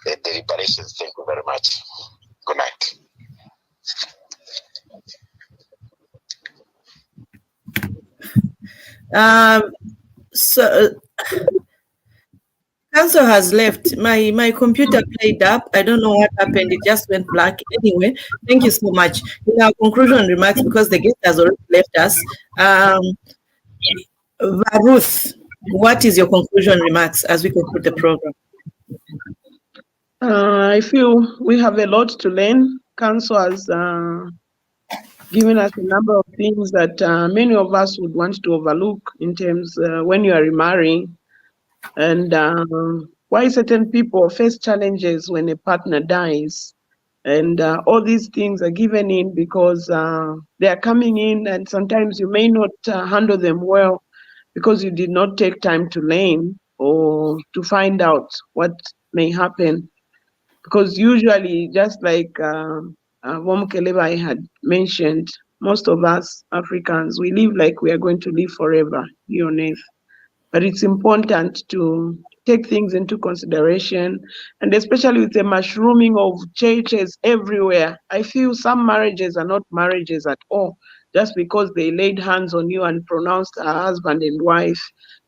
the deliberations. Thank you very much. Good night. So. Council has left. My computer played up. I don't know what happened. It just went black. Anyway, thank you so much. In our conclusion remarks, because the guest has already left us, Varuth, what is your conclusion remarks as we conclude the program? I feel we have a lot to learn. Council has given us a number of things that many of us would want to overlook in terms when you are remarrying. And why certain people face challenges when a partner dies. And all these things are given in because they are coming in, and sometimes you may not handle them well because you did not take time to learn or to find out what may happen. Because usually, just like Womukeleba had mentioned, most of us Africans, we live like we are going to live forever here on earth. But it's important to take things into consideration, and especially with the mushrooming of churches everywhere. I feel some marriages are not marriages at all. Just because they laid hands on you and pronounced a husband and wife,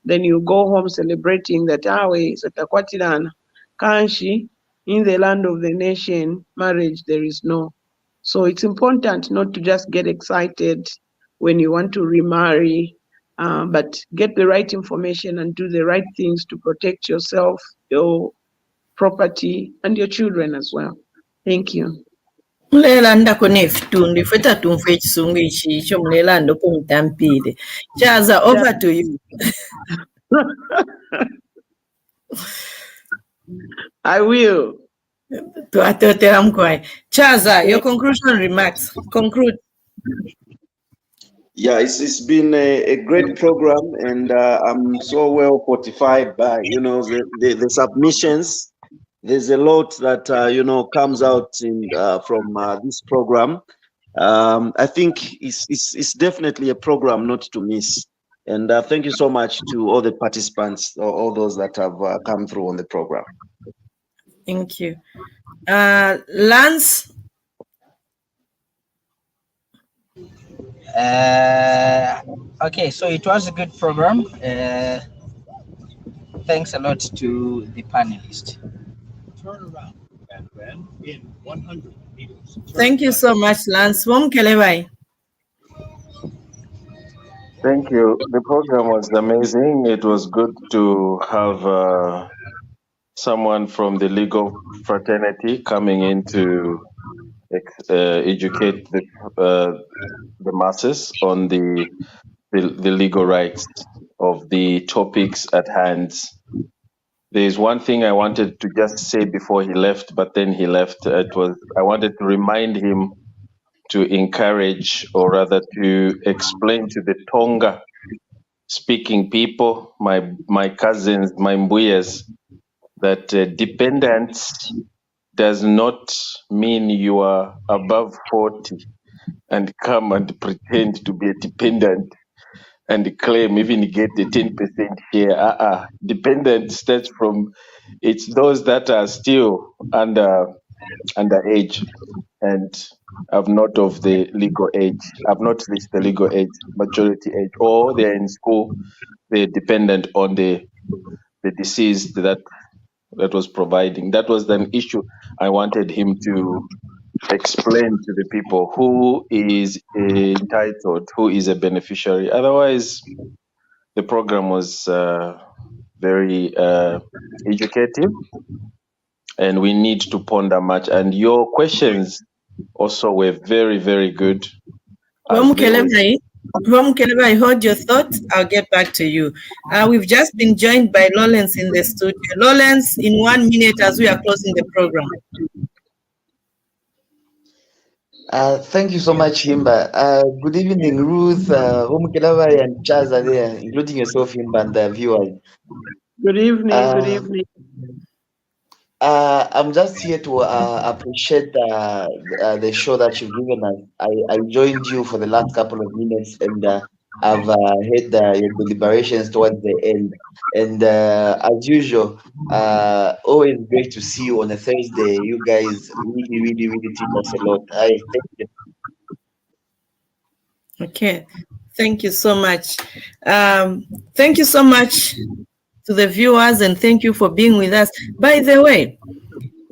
then you go home celebrating that Satakwatirana Kanshi, in the land of the nation, marriage there is no. So it's important not to just get excited when you want to remarry. But get the right information and do the right things to protect yourself, your property, and your children as well. Thank you. Chaza, over to you. I will. Chaza, your conclusion remarks. Conclude. Yeah, it's been a great program, and I'm so well fortified by the submissions. There's a lot that comes out from this program. I think it's definitely a program not to miss. And thank you so much to all the participants, all those that have come through on the program. Thank you, Lance. Okay, so it was a good program. Thanks a lot to the panelists. Turn around and then in 100 meters. Thank you so much, Lance. Womukeleba. Thank you. The program was amazing. It was good to have someone from the legal fraternity coming in to educate the masses on the legal rights of the topics at hand. There's one thing I wanted to just say before he left, but then he left. I wanted to remind him to encourage, or rather to explain to the Tonga speaking people, my cousins, my mbuyas, that dependence does not mean you are above 40 and come and pretend to be a dependent and claim even get the 10% share. Dependent starts from, it's those that are still underage and have not of the legal age, have not reached the legal age, majority age, or they're in school, they're dependent on the deceased that was providing. That was an issue I wanted him to explain to the people who is entitled, who is a beneficiary. Otherwise, the program was very educative, and we need to ponder much. And your questions also were very, very good. Keleba, I heard your thoughts. I'll get back to you. We've just been joined by Lawrence in the studio. Lawrence, in 1 minute as we are closing the program. Thank you so much, Himba. Good evening, Ruth, Keleba, and Chaz are there, including yourself, Himba, and the viewers. Good evening. Good evening. I'm just here to appreciate the show that you've given us. I joined you for the last couple of minutes, and I've heard your deliberations towards the end. And as usual, always great to see you on a Thursday. You guys really teach us a lot. Thank you. Okay, thank you so much. Thank you so much to the viewers, and thank you for being with us. By the way,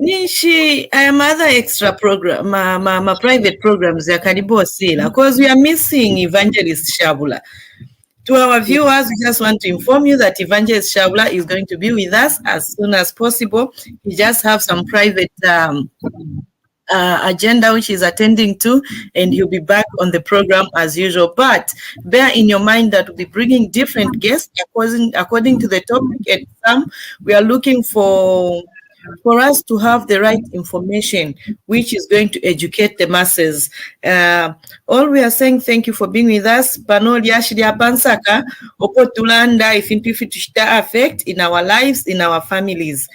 I am other extra program, my private programs, because we are missing Evangelist Shabula. To our viewers, we just want to inform you that Evangelist Shabula is going to be with us as soon as possible. We just have some private agenda which he's attending to, and he'll be back on the program as usual. But bear in your mind that we'll be bringing different guests according to the topic, and some we are looking for us to have the right information which is going to educate the masses. All we are saying, thank you for being with us. Pano lyashirya pansaka opotulanda ifintu ifitushita affect in our lives, in our families.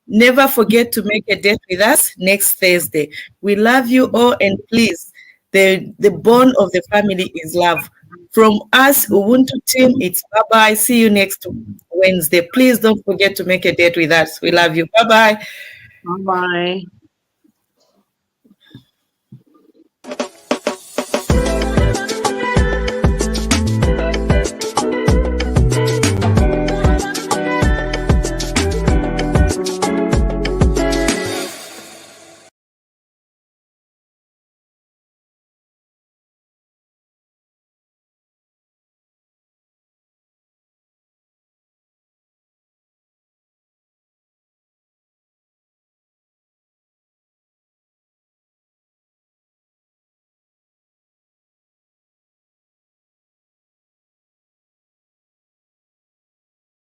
Never forget to make a date with us next Thursday. We love you all, and please, the bond of the family is love. From us, Ubuntu team, it's bye-bye. See you next Wednesday. Please don't forget to make a date with us. We love you. Bye-bye. Bye-bye.